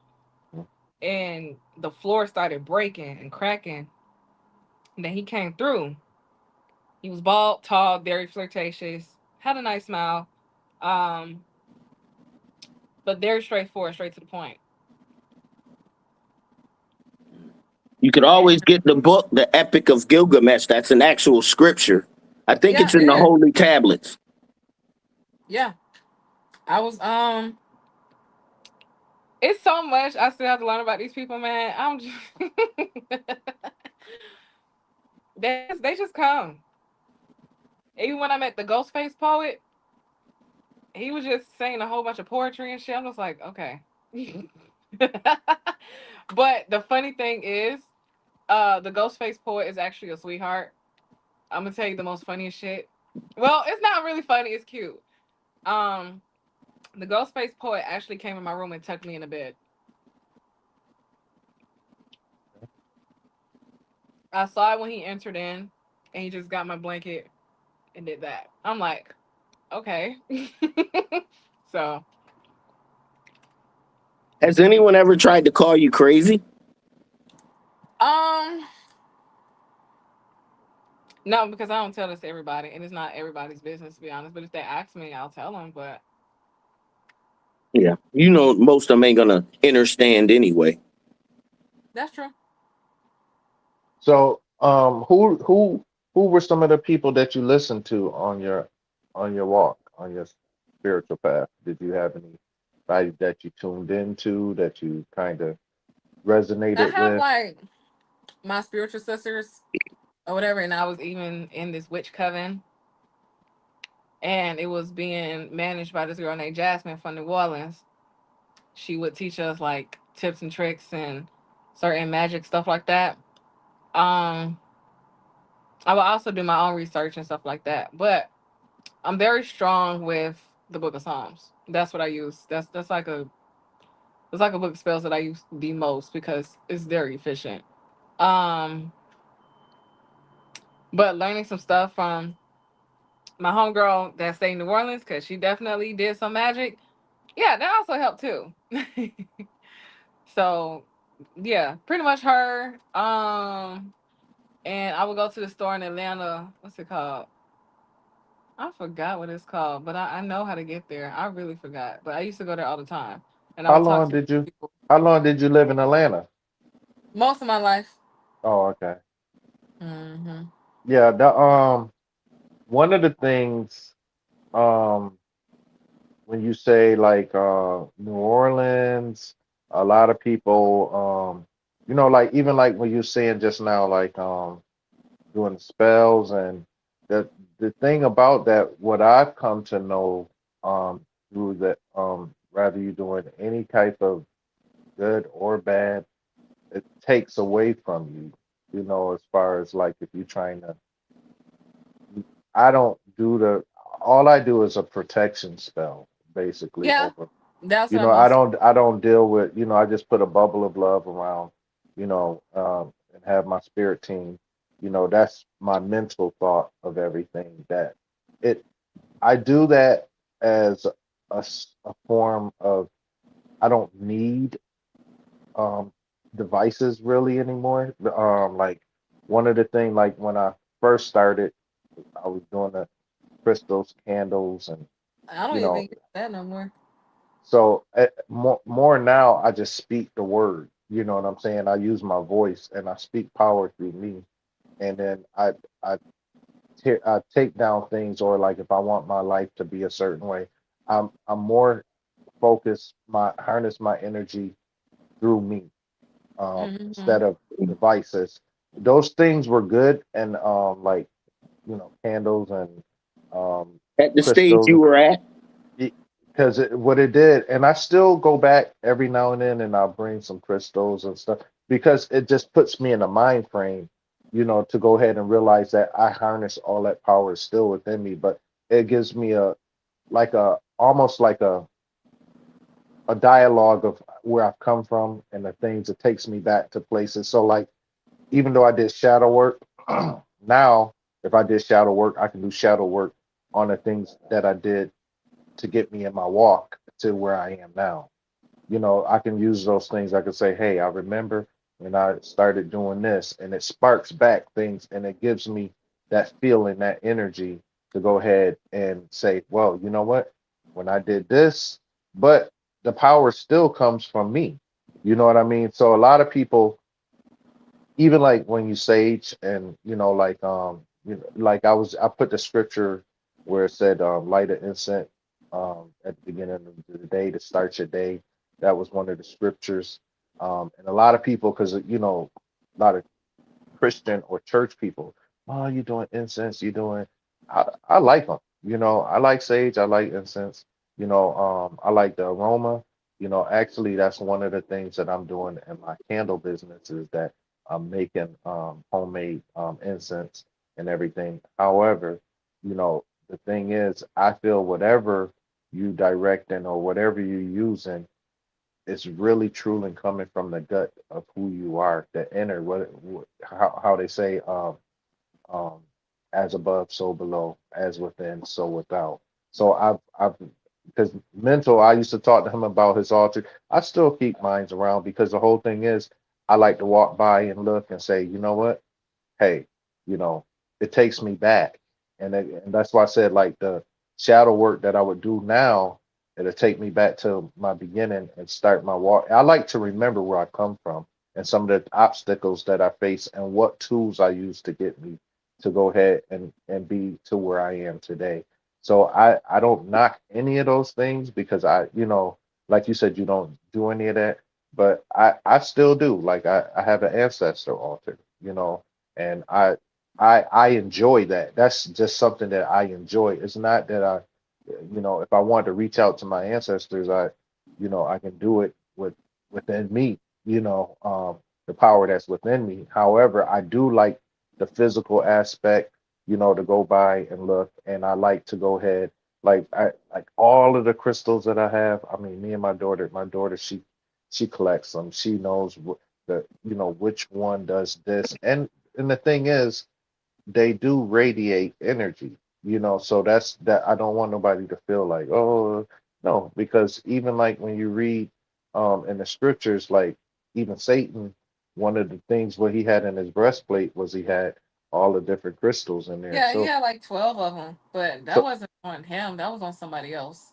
and the floor started breaking and cracking. And then he came through He was bald, tall, very flirtatious, had a nice smile, um, but very straightforward, straight to the point. You could And always get the book, The Epic of Gilgamesh. That's an actual scripture. I think yeah, it's in the it is. holy tablets. Yeah, I was It's so much I still have to learn about these people, man. I'm just they just come. Even when I met the Ghostface poet, he was just saying a whole bunch of poetry and shit. I'm just like, okay. But the funny thing is, the Ghostface poet is actually a sweetheart. I'm gonna tell you the most funniest shit. Well, it's not really funny. It's cute. Um, the Ghostface poet actually came in my room and tucked me in the bed. I saw it when he entered in, and he just got my blanket and did that. I'm like, okay. So, Has anyone ever tried to call you crazy? um, no, because I don't tell this to everybody, and it's not everybody's business to be honest. But if they ask me, I'll tell them. But Yeah. You know, most of them ain't gonna understand anyway. that's true. So, who were some of the people that you listened to on your walk, on your spiritual path? Did you have anybody that you tuned into that you kind of I resonated have with? like my spiritual sisters or whatever, and I was even in this witch coven, and it was being managed by this girl named Jasmine from New Orleans. She would teach us like tips and tricks and certain magic stuff like that. Um, I will also do my own research and stuff like that. But I'm very strong with the Book of Psalms. That's what I use. That's like a book of spells that I use the most because it's very efficient. Um, but learning some stuff from my homegirl that stayed in New Orleans because she definitely did some magic. Yeah, that also helped too. So yeah, pretty much her. And I would go to the store in Atlanta. What's it called? I forgot what it's called, but I know how to get there. I really forgot, but I used to go there all the time, and I How would talk long to did you people how long did you live in Atlanta? most of my life. Oh, okay. Hmm. Yeah, one of the things um when you say like New Orleans, a lot of people like even like when you're saying just now like doing spells and the thing about that what I've come to know through that rather you doing any type of good or bad, it takes away from you, as far as like if you're trying to I don't do the all I do is a protection spell basically Yeah, over. that's You what I know, I most. don't I don't deal with, I just put a bubble of love around, and have my spirit team. That's my mental thought of everything that it I do that as a form of I don't need um devices really anymore. Like one of the things like when I first started, I was doing the crystals, candles, and I don't you even know use that no more. So more now, I just speak the word. You know what I'm saying? I use my voice and I speak power through me, and then I I take down things, or like if I want my life to be a certain way, I'm more focused, my harness my energy through me, Hmm. instead of devices. Those things were good, and like candles and At the stage crystals. you were at, Because what it did, and I still go back every now and then, and I'll bring some crystals and stuff because it just puts me in a mind frame, to go ahead and realize that I harness all that power is still within me, but it gives me almost like a dialogue of where I've come from and the things it takes me back to places. So like even though I did shadow work, now if I did shadow work, I can do shadow work on the things that I did to get me in my walk to where I am now. I can use those things. I can say, hey, I remember when I started doing this, and it sparks back things, and it gives me that feeling, that energy to go ahead and say, well, you know what? When I did this, but the power still comes from me. You know what I mean? So a lot of people, even like when you sage and like I put the scripture where it said light an incense at the beginning of the day to start your day. That was one of the scriptures. And a lot of people, because a lot of Christian or church people. Oh, you doing incense? You doing? I like them. I like sage. I like incense. I like the aroma. Actually, that's one of the things that I'm doing in my candle business is that I'm making homemade incense and everything. However, the thing is, I feel whatever you directing or whatever you using it's really truly coming from the gut of who you are, the inner, how they say, um, as above, so below, as within, so without. So because mental, I used to talk to him about his altar. I still keep mines around because the whole thing is, I like to walk by and look and say, you know what? Hey, you know, it takes me back. And that's why I said like the shadow work that I would do now, it'll take me back to my beginning and start my walk. I like to remember where I come from and some of the obstacles that I face and what tools I use to get me to go ahead and be to where I am today. So I don't knock any of those things because like you said, you don't do any of that, but I still do. Like I have an ancestor altar, and I enjoy that. That's just something that I enjoy. It's not that if I want to reach out to my ancestors, I can do it within me, the power that's within me. However, I do like the physical aspect, to go by and look, and I like to go ahead, like I like all of the crystals that I have. I mean, me and my daughter, she collects them. She knows which one does this, and the thing is, they do radiate energy, so that's that. I don't want nobody to feel like, oh, no, because even like when you read in the scriptures, like even Satan, one of the things what he had in his breastplate was he had all the different crystals in there. Yeah, he So had like 12 of them, but that so wasn't on him. That was on somebody else.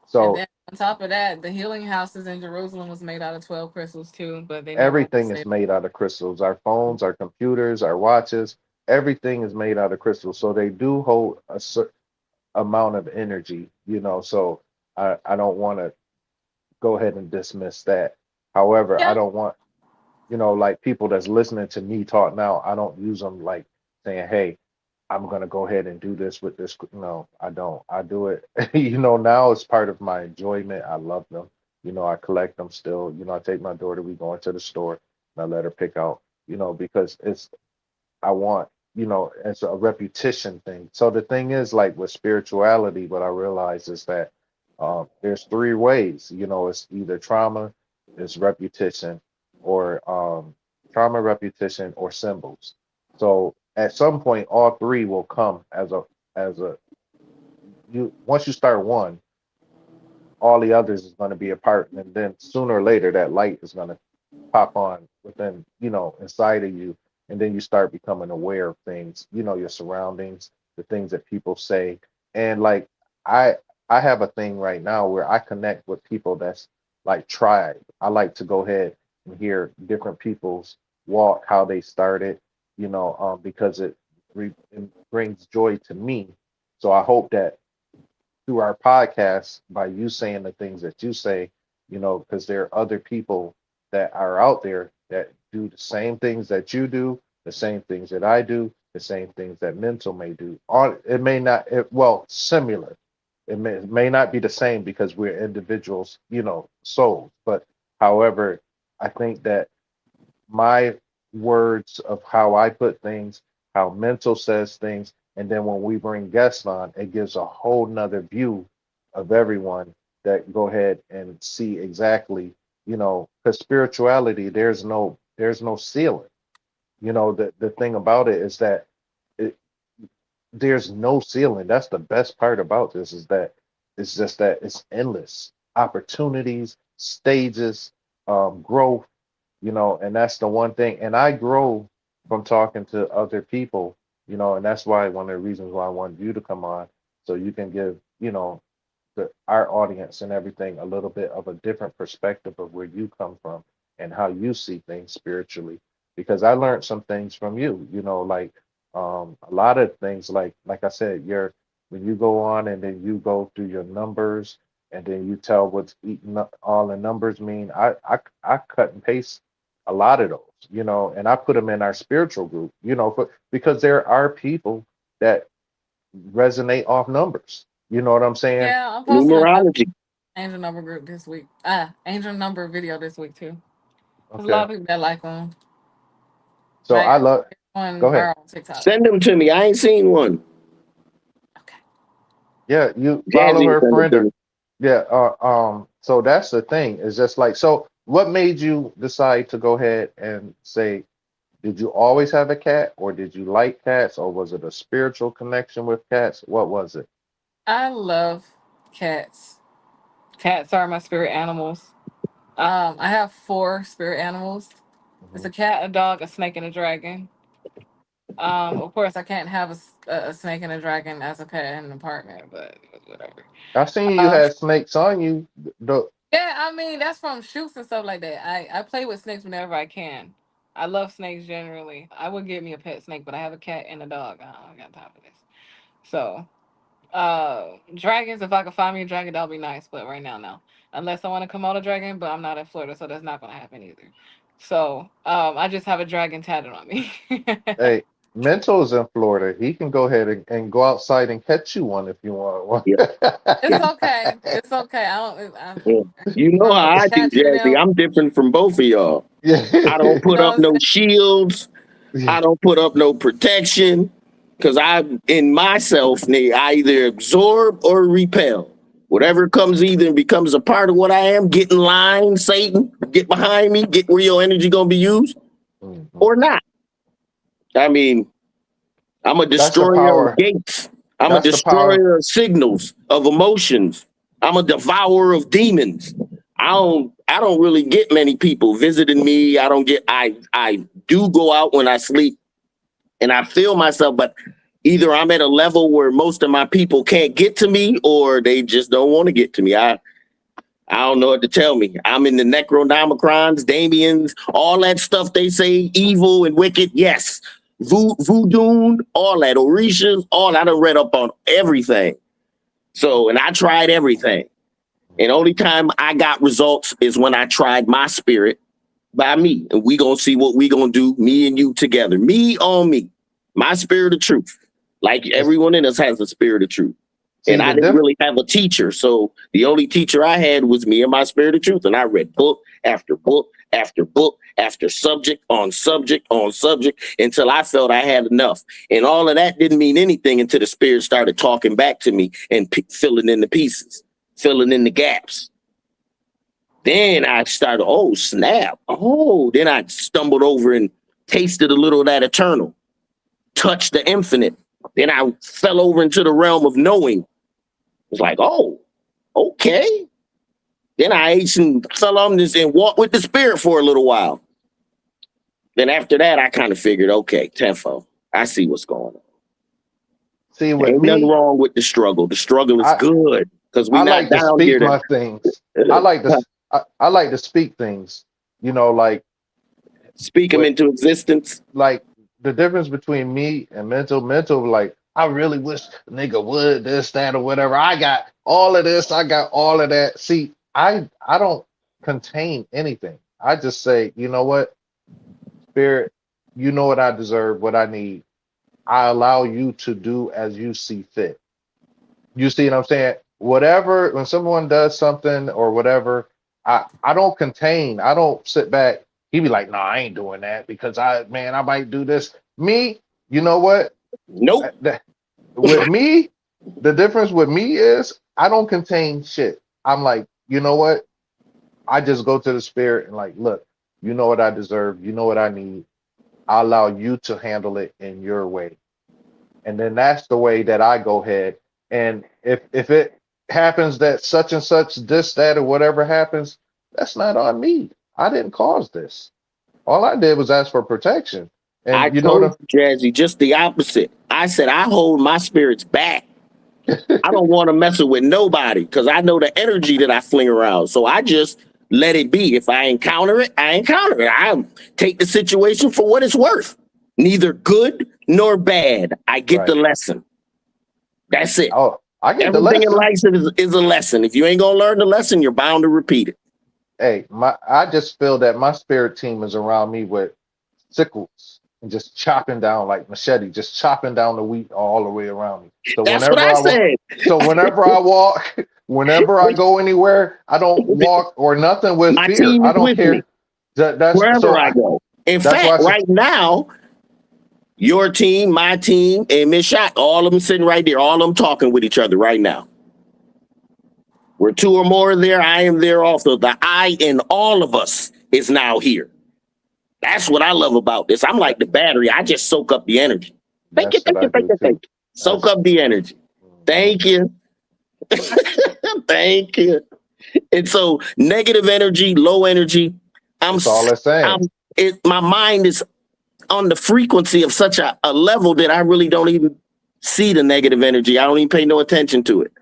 And so then on top of that, the healing houses in Jerusalem was made out of 12 crystals too, but they never want to everything say is made out of crystals. Our phones, our computers, our watches, everything is made out of crystals. So they do hold a certain amount of energy, so I don't want to go ahead and dismiss that. However, I yeah. don't want, like people that's listening to me talk now, I don't use them like saying, hey, I'm going to go ahead and do this with this. No, I don't. I do it, now it's part of my enjoyment. I love them. I collect them still. I take my daughter, we go into the store and I let her pick out, because I want, it's a repetition thing. So the thing is, like with spirituality, what I realize is that there's three ways. It's either trauma, it's repetition, or trauma, repetition, or symbols. So at some point, all three will come as a you. Once you start one, all the others is going to be a part, and then sooner or later, that light is going to pop on within, inside of you. And then you start becoming aware of things, your surroundings, the things that people say. And like I I have a thing right now where I connect with people that's like tribe. I like to go ahead and hear different people's walk, how they started, because it brings joy to me. So I hope that through our podcast by you saying the things that you say, because there are other people that are out there that do the same things that you do, the same things that I do, the same things that mental may do. On it may not, well, similar. It may not be the same because we're individuals, souls. But however, I think that my words of how I put things, how mental says things, and then when we bring guests on, it gives a whole nother view of everyone that go ahead and see exactly, because spirituality, there's no ceiling. The thing about it is that it, there's no ceiling. That's the best part about this is that it's just that it's endless opportunities, stages, growth, and that's the one thing. And I grow from talking to other people, And that's why one of the reasons why I wanted you to come on, so you can give, our audience and everything a little bit of a different perspective of where you come from and how you see things spiritually. Because I learned some things from you, like a lot of things, like I said, when you go on and then you go through your numbers and then you tell what's eating up all the numbers mean. I cut and paste a lot of those, and I put them in our spiritual group, because there are people that resonate off numbers. You know what I'm saying? Yeah, I'm posting another Numerology. angel number group this week. Angel number video this week too. There's a lot Okay. of people that like them. So I Like love, go one ahead. viral on TikTok. Send them to me. I ain't seen one. Okay. Yeah, you follow Jazzy her, send them friend to her. me. Yeah, so that's the thing. Is just like, so what made you decide to go ahead and say, did you always have a cat, or did you like cats, or was it a spiritual connection with cats? What was it? I love cats. Cats are my spirit animals. I have 4 spirit animals. It's Hmm. a cat, a dog, a snake, and a dragon. Of course, I can't have a snake and a dragon as a pet in an apartment, but whatever. I seen you Um, had snakes on you. yeah, I mean that's from shoots and stuff like that. I play with snakes whenever I can. I love snakes generally. I would get me a pet snake, but I have a cat and a dog. I don't got time for this. So, dragons. If I could find me a dragon, that'll be nice. But right now, no. Unless I want to come out a dragon, but I'm not in Florida, so that's not gonna happen either. So, I just have a dragon tatted on me. Hey, Mento's in Florida. He can go ahead and go outside and catch you one if you want one. Yeah, It's okay. It's okay. I don't. yeah. You know From how the I do, statue and Jazzy. them. I'm different from both of y'all. I don't You put know up what I'm no saying? shields. I don't put up no protection because I, in myself, I either absorb or repel. Whatever comes either becomes a part of what I am. Get in line, Satan. Get behind me. Get where your energy gonna be used Mhm. or not. I mean, I'm a That's the destroyer of power. gates. I'm a That's the power. destroyer of signals, of emotions. I'm a devourer of demons. I don't really get many people visiting me. I do go out when I sleep and I feel myself, but either I'm at a level where most of my people can't get to me or they just don't want to get to me. I don't know what to tell me. I'm in the Necronomicrons, Damians, all that stuff they say, evil and wicked. Yes. Voodoo, all that, Orishas, all I done read up on everything. So, and I tried everything. And only time I got results is when I tried my spirit by me. And we gonna see what we gonna do, me and you together. Me on me. My spirit of truth. Like It's, everyone in us has a spirit of truth. see And the I didn't diff. really have a teacher. So the only teacher I had was me and my spirit of truth. And I read book after book after book after subject on subject on subject until I felt I had enough. And all of that didn't mean anything until the spirit started talking back to me and filling in the pieces, filling in the gaps. Then I started, oh, snap. Oh, then I stumbled over and tasted a little of that eternal, touched the infinite. Then I fell over into the realm of knowing. It's like, oh, okay. Then I ate some fell on this and walked with the spirit for a little while. Then after that, I kind of figured, okay, tenfold. I see what's going on. See, with Ain't nothing me, wrong with the struggle. The struggle is I good because I we're not like to down speak here my things. I like to to I like to speak things. Like speak them with into existence. like the difference between me and mental, like I really wish a nigga would this, that, or whatever. I got all of this, I got all of that. See, I don't contain anything. I just say, you know what, spirit, you know what I deserve, what I need. I allow you to do as you see fit. You see what I'm saying? Whatever, when someone does something or whatever, I don't contain. I don't sit back. He be like, "No, I ain't doing that because I might do this." Me, you know what? Nope. With me, the difference with me is I don't contain shit. I'm like, you know what? I just go to the spirit and like, look, you know what I deserve. You know what I need. I allow you to handle it in your way. And then that's the way that I go ahead. And if it happens that such and such, this, that, or whatever happens, that's not on me. I didn't cause this. All I did was ask for protection. I And you know what? told you, Jazzy, just the opposite. I said I hold my spirits back. I don't want to mess it with nobody because I know the energy that I fling around. So I just let it be. If I encounter it, I encounter it. I take the situation for what it's worth. Neither good nor bad. I get the Right. lesson. That's it. Oh, I get the Everything in lesson. life is a lesson. If you ain't gonna learn the lesson, you're bound to repeat it. Hey, I just feel that my spirit team is around me with sickles and just chopping down like machete, just chopping down the wheat all the way around me. So That's what whenever I I walk, said. so whenever I walk, whenever I go anywhere, I don't walk or nothing with My fear. team I is don't with me care. That's wherever so. I go. In That's why fact, I said right now, your team, my team, and Miss Shot, all of them sitting right there, all of them talking with each other right now. Where two or more are there, I am there also. The I in all of us is now here. That's what I love about this. I'm like the battery. I just soak up the energy. Thank you, that's what thank I you, thank do you, too. thank you. Soak That's up the energy. mhm. Thank you. Thank you. And so negative energy, low energy, I'm It's all the I'm same. my mind is on the frequency of such a level that I really don't even see the negative energy. I don't even pay no attention to it.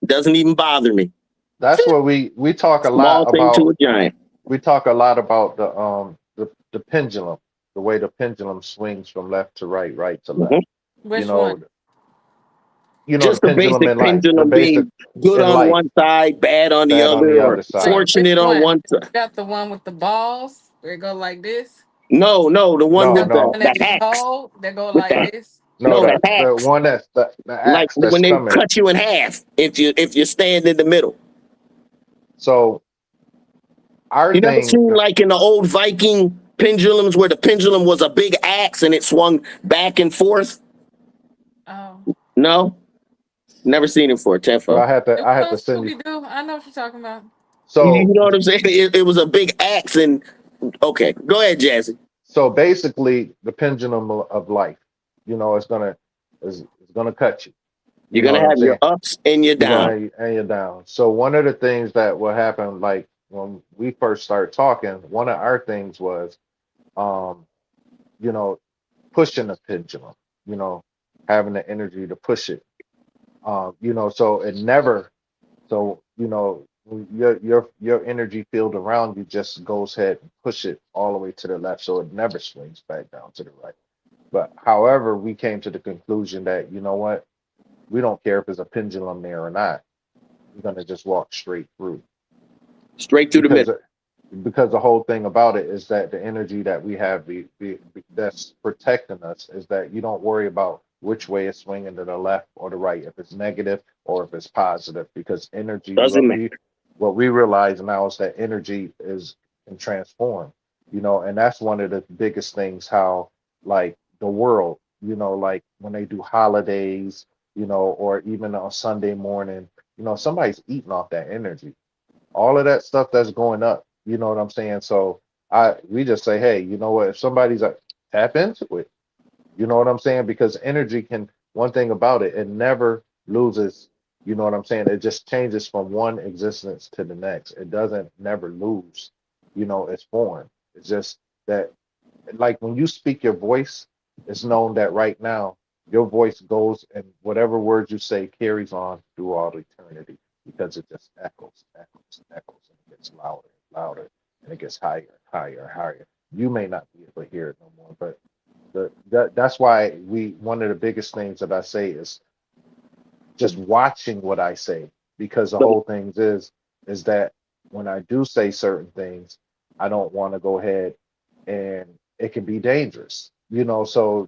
It doesn't even bother me. That's what we talk a lot Small thing to about. a giant. We talk a lot about the pendulum, the way the pendulum swings from left to right, right to left. Mhm. You Which know, one? the Just the pendulum basic in life, the pendulum basic being good in on life, one side, bad on the bad on other, the or other side. Wait, which fortunate on one? one side. Got the one with the balls where it go like this? No, no, the one No, with Got the no, one the that be hacks. cold that go With like the this? no. no, the The hacks. one that's the Like axe that's when they coming. cut you in half if you stand in the middle. So our You never thing, seen like in the old Viking pendulums where the pendulum was a big axe and it swung back and forth? Oh. No? Never seen it for well, Tefo. It I was had on to send you. Scooby Doo. I know what you're talking about. You So know what I'm saying? It was a big axe and okay, go ahead, Jazzy. so basically, the pendulum of life, it's gonna cut you. You You're know gonna what I'm have your saying? ups and your You're downs. gonna and you're down. So one of the things that will happen, like when we first started talking, one of our things was, um, you know, pushing the pendulum. You know, having the energy to push it. So it never. So your energy field around you just goes ahead and push it all the way to the left, so it never swings back down to the right. But however, we came to the conclusion that you know what, we don't care if there's a pendulum there or not. We're gonna just walk straight through Straight through the because middle. because the whole thing about it is that the energy that we have that's protecting us is that you don't worry about which way it's swinging to the left or the right, if it's negative or if it's positive, because energy, Doesn't matter. what we realize now is that energy is can transform, and that's one of the biggest things, how like the world, like when they do holidays, or even on Sunday morning, somebody's eating off that energy, all of that stuff that's going up. You know what I'm saying? So we just say, hey, you know what? If somebody's like, tap into it. You know what I'm saying? Because energy can. One thing about it, it never loses. You know what I'm saying? It just changes from one existence to the next. It doesn't never lose. Its form. It's just that, like when you speak your voice, it's known that right now your voice goes and whatever words you say carries on through all eternity because it just echoes, echoes, echoes, and it gets louder and louder, and it gets higher, higher, higher. You may not be able to hear it no more, but that's why one of the biggest things that I say is just watching what I say, because the whole thing is that when I do say certain things, I don't want to go ahead and it can be dangerous. So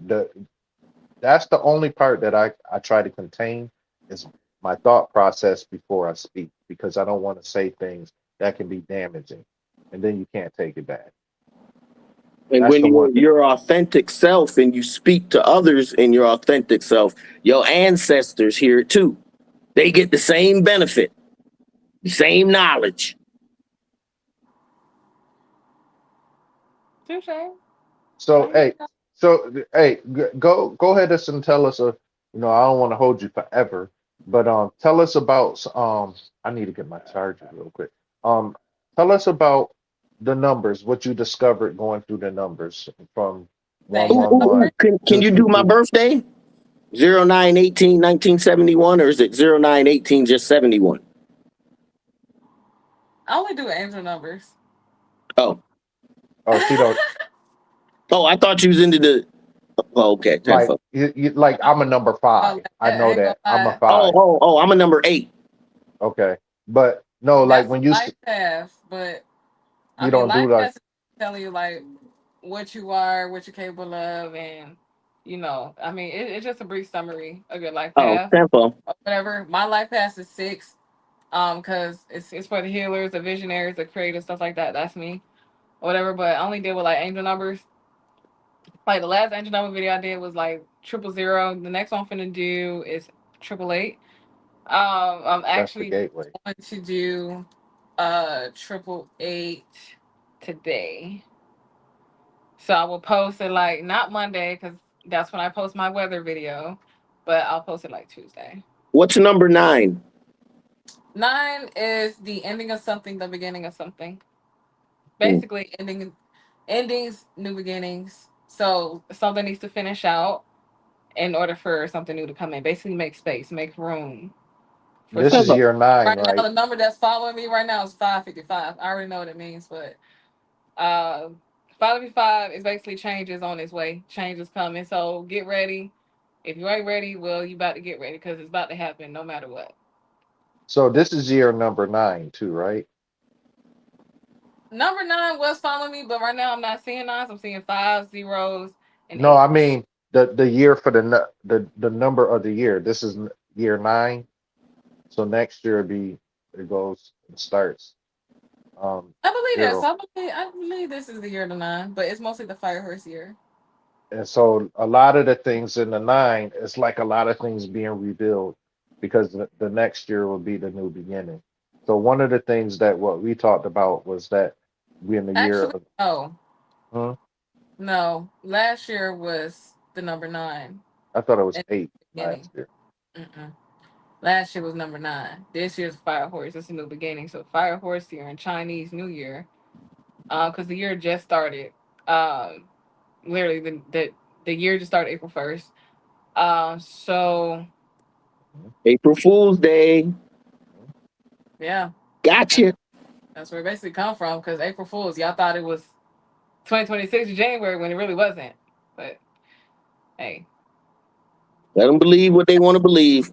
that's the only part that I try to contain is my thought process before I speak, because I don't want to say things that can be damaging and then you can't take it back. And That's when the one you're thing. your authentic self and you speak to others in your authentic self, your ancestors hear it too. They get the same benefit, the same knowledge. Touche. So hey, go ahead and tell us I don't want to hold you forever, but tell us about I need to get my charger real quick. Um, tell us about the numbers, what you discovered going through the numbers from One Thank Ooh, one ooh, one ooh. Can two you two do my two. birthday? 09/18/1971, or is it 09/18 just 71? I only do angel numbers. Oh, Oh, she don't oh, I thought you was into the. Oh, okay, 10 like fuck. you like. I'm a number Oh, 5. I I know ain't gonna that. I'm a lie. Oh, 5. oh, oh, I'm a number 8. Okay, but no, like That's when you life path, but I you mean, don't do life like path is telling you like what you are, what you're capable of, and I mean, it's just a brief summary of your life Oh, path 10 fuck. or whatever. My life path is 6, because it's for the healers, the visionaries, the creators, stuff like that. That's me, or whatever. But I only deal with like angel numbers. Like the last angel number video I did was like 000. The next one I'm finna do is 888. I'm that's the actually gateway. going to do 888 today. So I will post it like not Monday because that's when I post my weather video, but I'll post it like Tuesday. What's number 9? 9 is the ending of something, the beginning of something. Hmm. Basically, endings, new beginnings. So something needs to finish out in order for something new to come in. Basically, make space, make room for This 10 is something. fuck. year 9, Right now, right? the number that's following me right now is 555. I already know what it means, but uh, 555 is basically changes on its way. Change is coming. So get ready. If you ain't ready, well, you about to get ready because it's about to happen no matter what. So this is year number 9 too, right? Number 9 was following me, but right now I'm not seeing nines. I'm seeing 5 zeros and No, I 8s. mean the year for the number of the year. This is year 9. So next year it goes and starts I believe that. 0. So I believe this is the year of the 9, but it's mostly the fire horse year. And so a lot of the things in the 9, it's like a lot of things being revealed because the next year will be the new beginning. So one of the things that what we talked about was that we in the year Actually, of no. hmm? No. Last year was the number 9 I thought it was in 8 the last beginning. year. Mm-mm. Last year was number 9. This year's fire horse. It's a new beginning. So fire horse year and Chinese New Year. Because the year just started. Um, literally the year just started April 1st. So Mhm. April Fool's Day. yeah, Gotcha. that's where it basically come from. Because April Fools, y'all thought it was 2026 January when it really wasn't. But hey, Let them believe what they want to believe.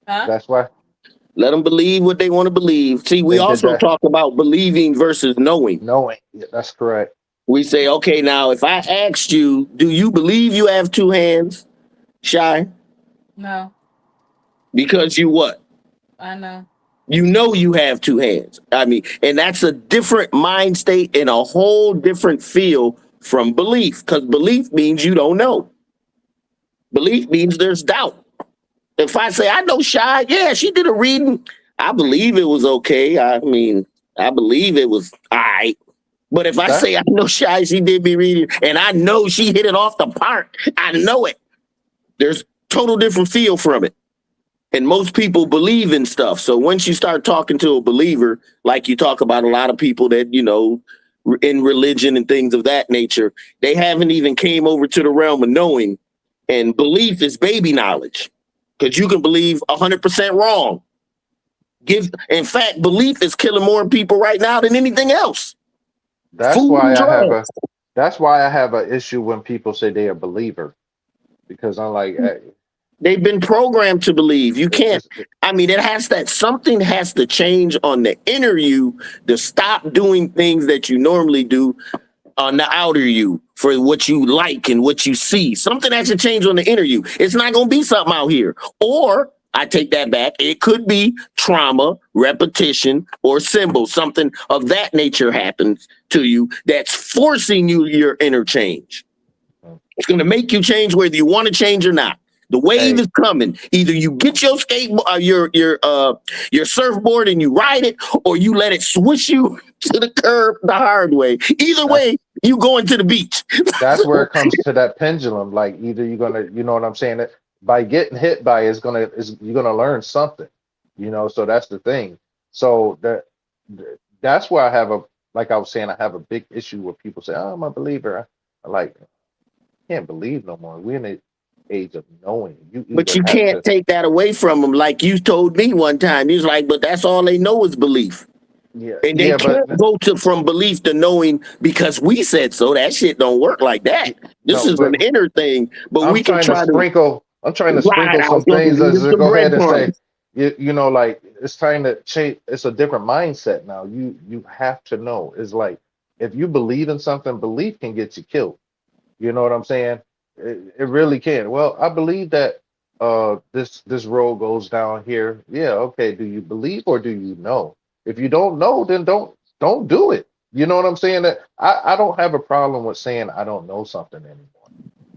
huh? That's why Let them believe what they want to believe. See, we they did also that talk about believing versus knowing. knowing. Yeah, that's correct. We say, okay, now if I asked you, do you believe you have 2 hands, Shy? No, Because you what? I know. You know you have 2 hands. I mean, and that's a different mind state and a whole different feel from belief. Because belief means you don't know. Belief means there's doubt. If I say I know Shy, yeah, she did a reading. I believe it was okay. I mean, I believe it was all right. But if I That say I know Shy, she did me reading, and I know she hit it off the park, I know it. There's total different feel from it. And most people believe in stuff. So once you start talking to a believer, like you talk about a lot of people that, in religion and things of that nature, they haven't even came over to the realm of knowing. And belief is baby knowledge because you can believe 100% wrong. In fact, belief is killing more people right now than anything else. that's Food and why I have a drugs. that's why I have an issue when people say they're a believer because I'm like They've been programmed to believe. You can't. it's I mean, it has that something has to change on the inner you to stop doing things that you normally do on the outer you for what you like and what you see. Something has to change on the inner you. It's not going to be something out here. Or I take that back. It could be trauma, repetition, or symbol. Something of that nature happens to you that's forcing you your inner change. It's going to make you change whether you want to change or not. The wave hey, is coming. Either you get your your surfboard and you ride it, or you let it swish you to the curb the hard way. Either that's way, you going to the beach. that's where it comes to that pendulum. Like either you're gonna, you know what I'm saying? That by getting hit by it, is you're gonna learn something. So that's the thing. So that's where I have a like I was saying, I have a big issue with people say, "Oh, I'm a believer." I like can't believe no more. We're in the age of knowing. You But either you have can't to, take that away from them. Like you told me one time, he was like, but that's all they know is belief. yeah, And they yeah, but can't go to from belief to knowing because we said so. That shit don't work like that. This no, is an but inner thing, but we can try to I'm trying to ride sprinkle out some something, things leave as us to some go ahead and say, breadcrumbs. you know, like it's time to change. It's a different mindset now. You have to know. It's like if you believe in something, belief can get you killed. You know what I'm saying? It really can. Well, I believe that this road goes down here. Yeah, okay. Do you believe or do you know? If you don't know, then don't do it. You know what I'm saying? That I don't have a problem with saying I don't know something anymore.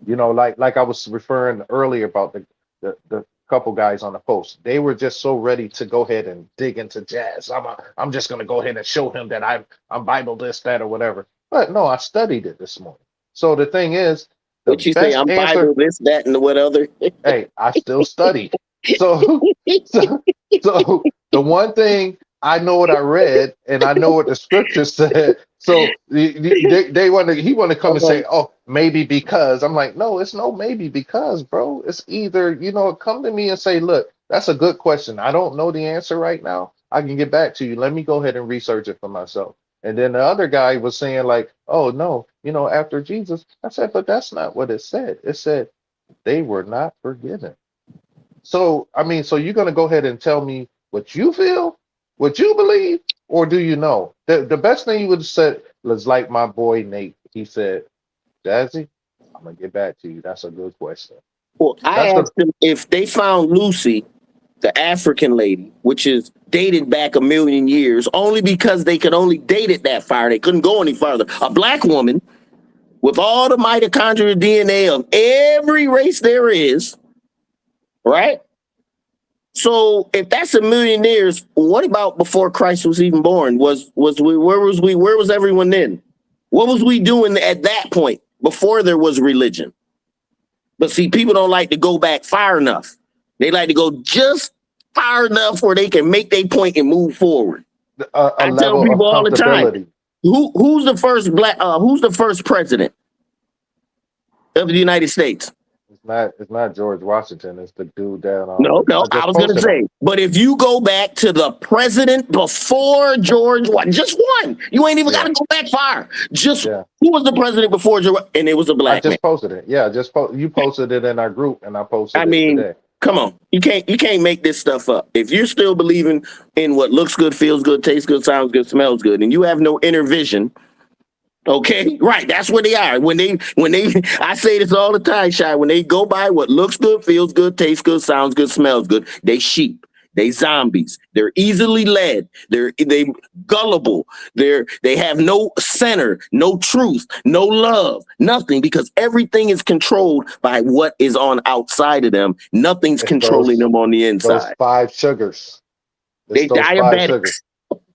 You know, like I was referring earlier about the couple guys on the post. They were just so ready to go ahead and dig into jazz. I'm just gonna go ahead and show him that I'm Bible this, that, or whatever. But no, I studied it this morning. So the thing is, the What you say? best I'm answer, Bible, this, that, and the what other. hey, I still studied. So so so the one thing I know what I read and I know what the scripture said. So they want to he want to come and say, oh, maybe because. I'm like, no, it's no maybe because, bro. It's either, come to me and say, look, that's a good question. I don't know the answer right now. I can get back to you. Let me go ahead and research it for myself. And then the other guy was saying, like, oh no, after Jesus. I said, but that's not what it said. It said they were not forgiven. So, I mean, so you're going to go ahead and tell me what you feel, what you believe, or do you know? The best thing you would have said was like my boy Nate. He said, Jazzy, I'm going to get back to you. That's a good question. Well, I That's the, asked them if they found Lucy, the African lady, which is dated back a million years, only because they could only date it that far. They couldn't go any farther. A black woman with all the mitochondrial DNA of every race there is, right? So if that's a million years, what about before Christ was even born? Was we where was we? Where was everyone then? What was we doing at that point before there was religion? But see, people don't like to go back far enough. They like to go just far enough where they can make their point and move forward. a I tell level of people all the time, comfortability. who's the first who's the first president of the United States? It's not George Washington. It's the dude that No, I I just was gonna posted him. say, but if you go back to the president before George, just one, you ain't even Yeah. got to go back far. Just Yeah. who was the president before George? And it was a I black man. just posted it. Yeah, you posted it in our group, and I posted I it mean, today. come on, you can't make this stuff up. If you're still believing in what looks good, feels good, tastes good, sounds good, smells good, and you have no inner vision. Okay, right. That's where they are. When they, I say this all the time, Shy. When they go by what looks good, feels good, tastes good, sounds good, smells good, they sheep. They zombies. They're easily led. They gullible. They have no center, no truth, no love, nothing, because everything is controlled by what is on outside of them. Nothing's It's controlling them on the those inside. 5 sugars. They It's those 5 sugars.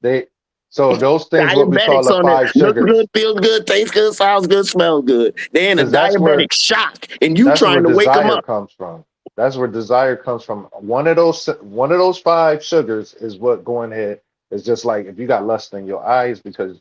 diabetics. So those things what we call Diabetics the on it. 5 Looks sugars. good, feels good, tastes good, sounds good, smells good. They're in a 'Cause that's where diabetic shock, and you that's where trying to wake them desire up. comes from. That's where desire comes from. One of those 5 sugars is what going ahead is just like if you got lust in your eyes because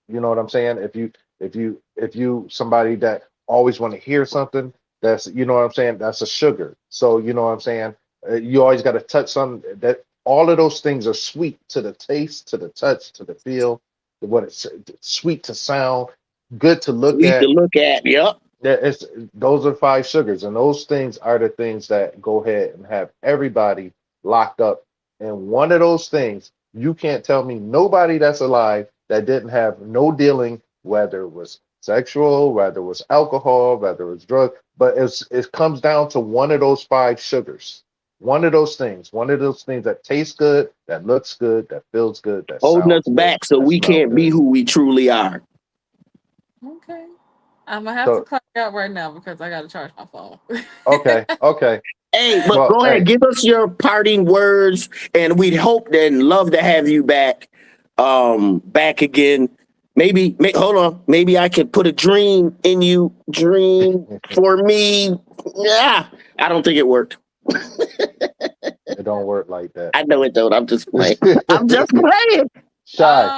you know what I'm saying? If you somebody that always want to hear something, that's you know what I'm saying, that's a sugar. So you know what I'm saying? You always got to touch something that all of those things are sweet to the taste, to the touch, to the feel, what it's sweet to sound, good to look Sweet to at. look at. Yep. It's those are 5 sugars, and those things are the things that go ahead and have everybody locked up. And one of those things, you can't tell me nobody that's alive that didn't have no dealing, whether it was sexual, whether it was alcohol, whether it was drug, but it comes down to one of those 5 sugars. One of those things that tastes good, that looks good, that feels good, that Holding us sounds good, back so that we smells can't be good. who we truly are. Okay. I'm gonna have to So clock out right now because I gotta charge my phone. okay. Hey, but Well, go ahead, hey, give us your parting words, and we'd hope and love to have you back, back again. Maybe, hold on. Maybe I could put a dream in you. Dream for me. Yeah, I don't think it worked. it don't work like that. I know it don't. I'm just playing. I'm just playing. Shy,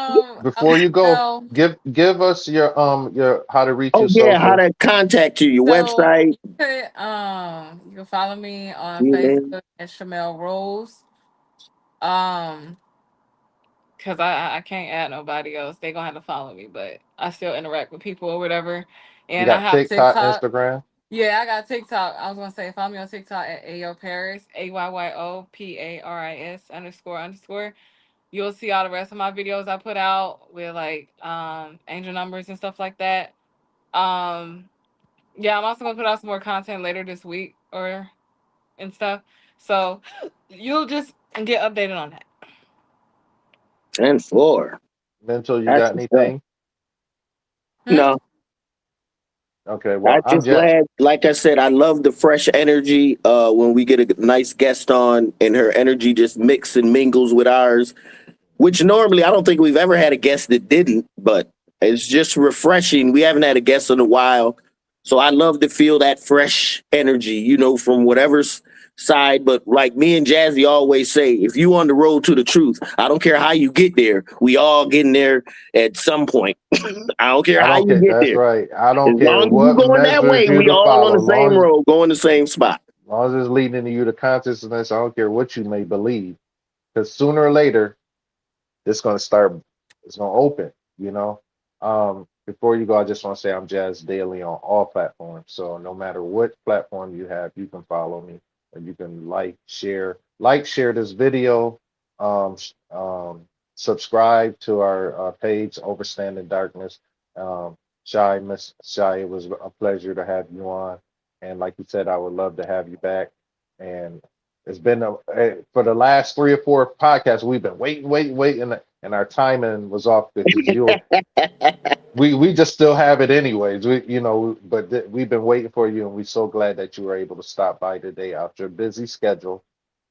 before you go, So, give us your how to reach Oh your yeah, how social. to contact you, your so website. you can follow me on Email. Facebook at Shamel Rose. Um, because I can't add nobody else. They gonna have to follow me, but I still interact with people or whatever. You And I got have TikTok, TikTok. Instagram. Yeah, I got TikTok. I was gonna say follow me on TikTok at Ayo Paris, AYYOPARIS __. You'll see all the rest of my videos I put out with like angel numbers and stuff like that. Um yeah, I'm also gonna put out some more content later this week or and stuff. So you'll just get updated on that. 10-4. Mental, you That's got what's up. anything? Hmm? No, Okay, I well, I'm just just glad, like I said, I love the fresh energy when we get a nice guest on and her energy just mix and mingles with ours, which normally I don't think we've ever had a guest that didn't, but it's just refreshing. We haven't had a guest in a while. So I love to feel that fresh energy, from whatever's side. But like me and Jazzy always say, if you on the road to the truth, I don't care how you get there. We all getting there at some point. I don't care I how don't you care. get That's there. right. I As don't care long as you what going that measures way, you we to all on follow. the same road, going the same spot. Long as it's leading you to consciousness, I don't care what you may believe. Because sooner or later, it's gonna start, it's gonna open, you know. Before you go, I just want to say I'm Jazz Daily on all platforms. So no matter what platform you have, you can follow me and you can share this video, um, sh- um, subscribe to our page, Overstanding Darkness. Miss Shy, it was a pleasure to have you on. And like you said, I would love to have you back. And it's been for the last 3 or 4 podcasts, we've been waiting, and our timing was off because we just still have it anyways. We've been waiting for you, and we're so glad that you were able to stop by today after a busy schedule.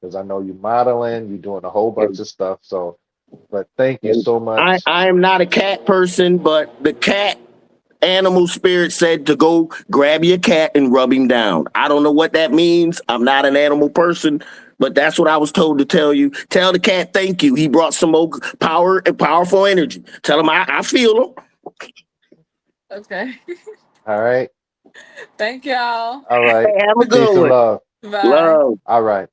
Because I know you modeling, you're doing a whole bunch of stuff. So, but thank you And so I, much. I am not a cat person, but the cat animal spirit said to go grab your cat and rub him down. I don't know what that means. I'm not an animal person, but that's what I was told to tell you. Tell the cat thank you. He brought some more power and powerful energy. Tell him I feel him. Okay. All right, Thank y'all. all right. Hey, have a good Peace and one. love. Bye. Love. All right.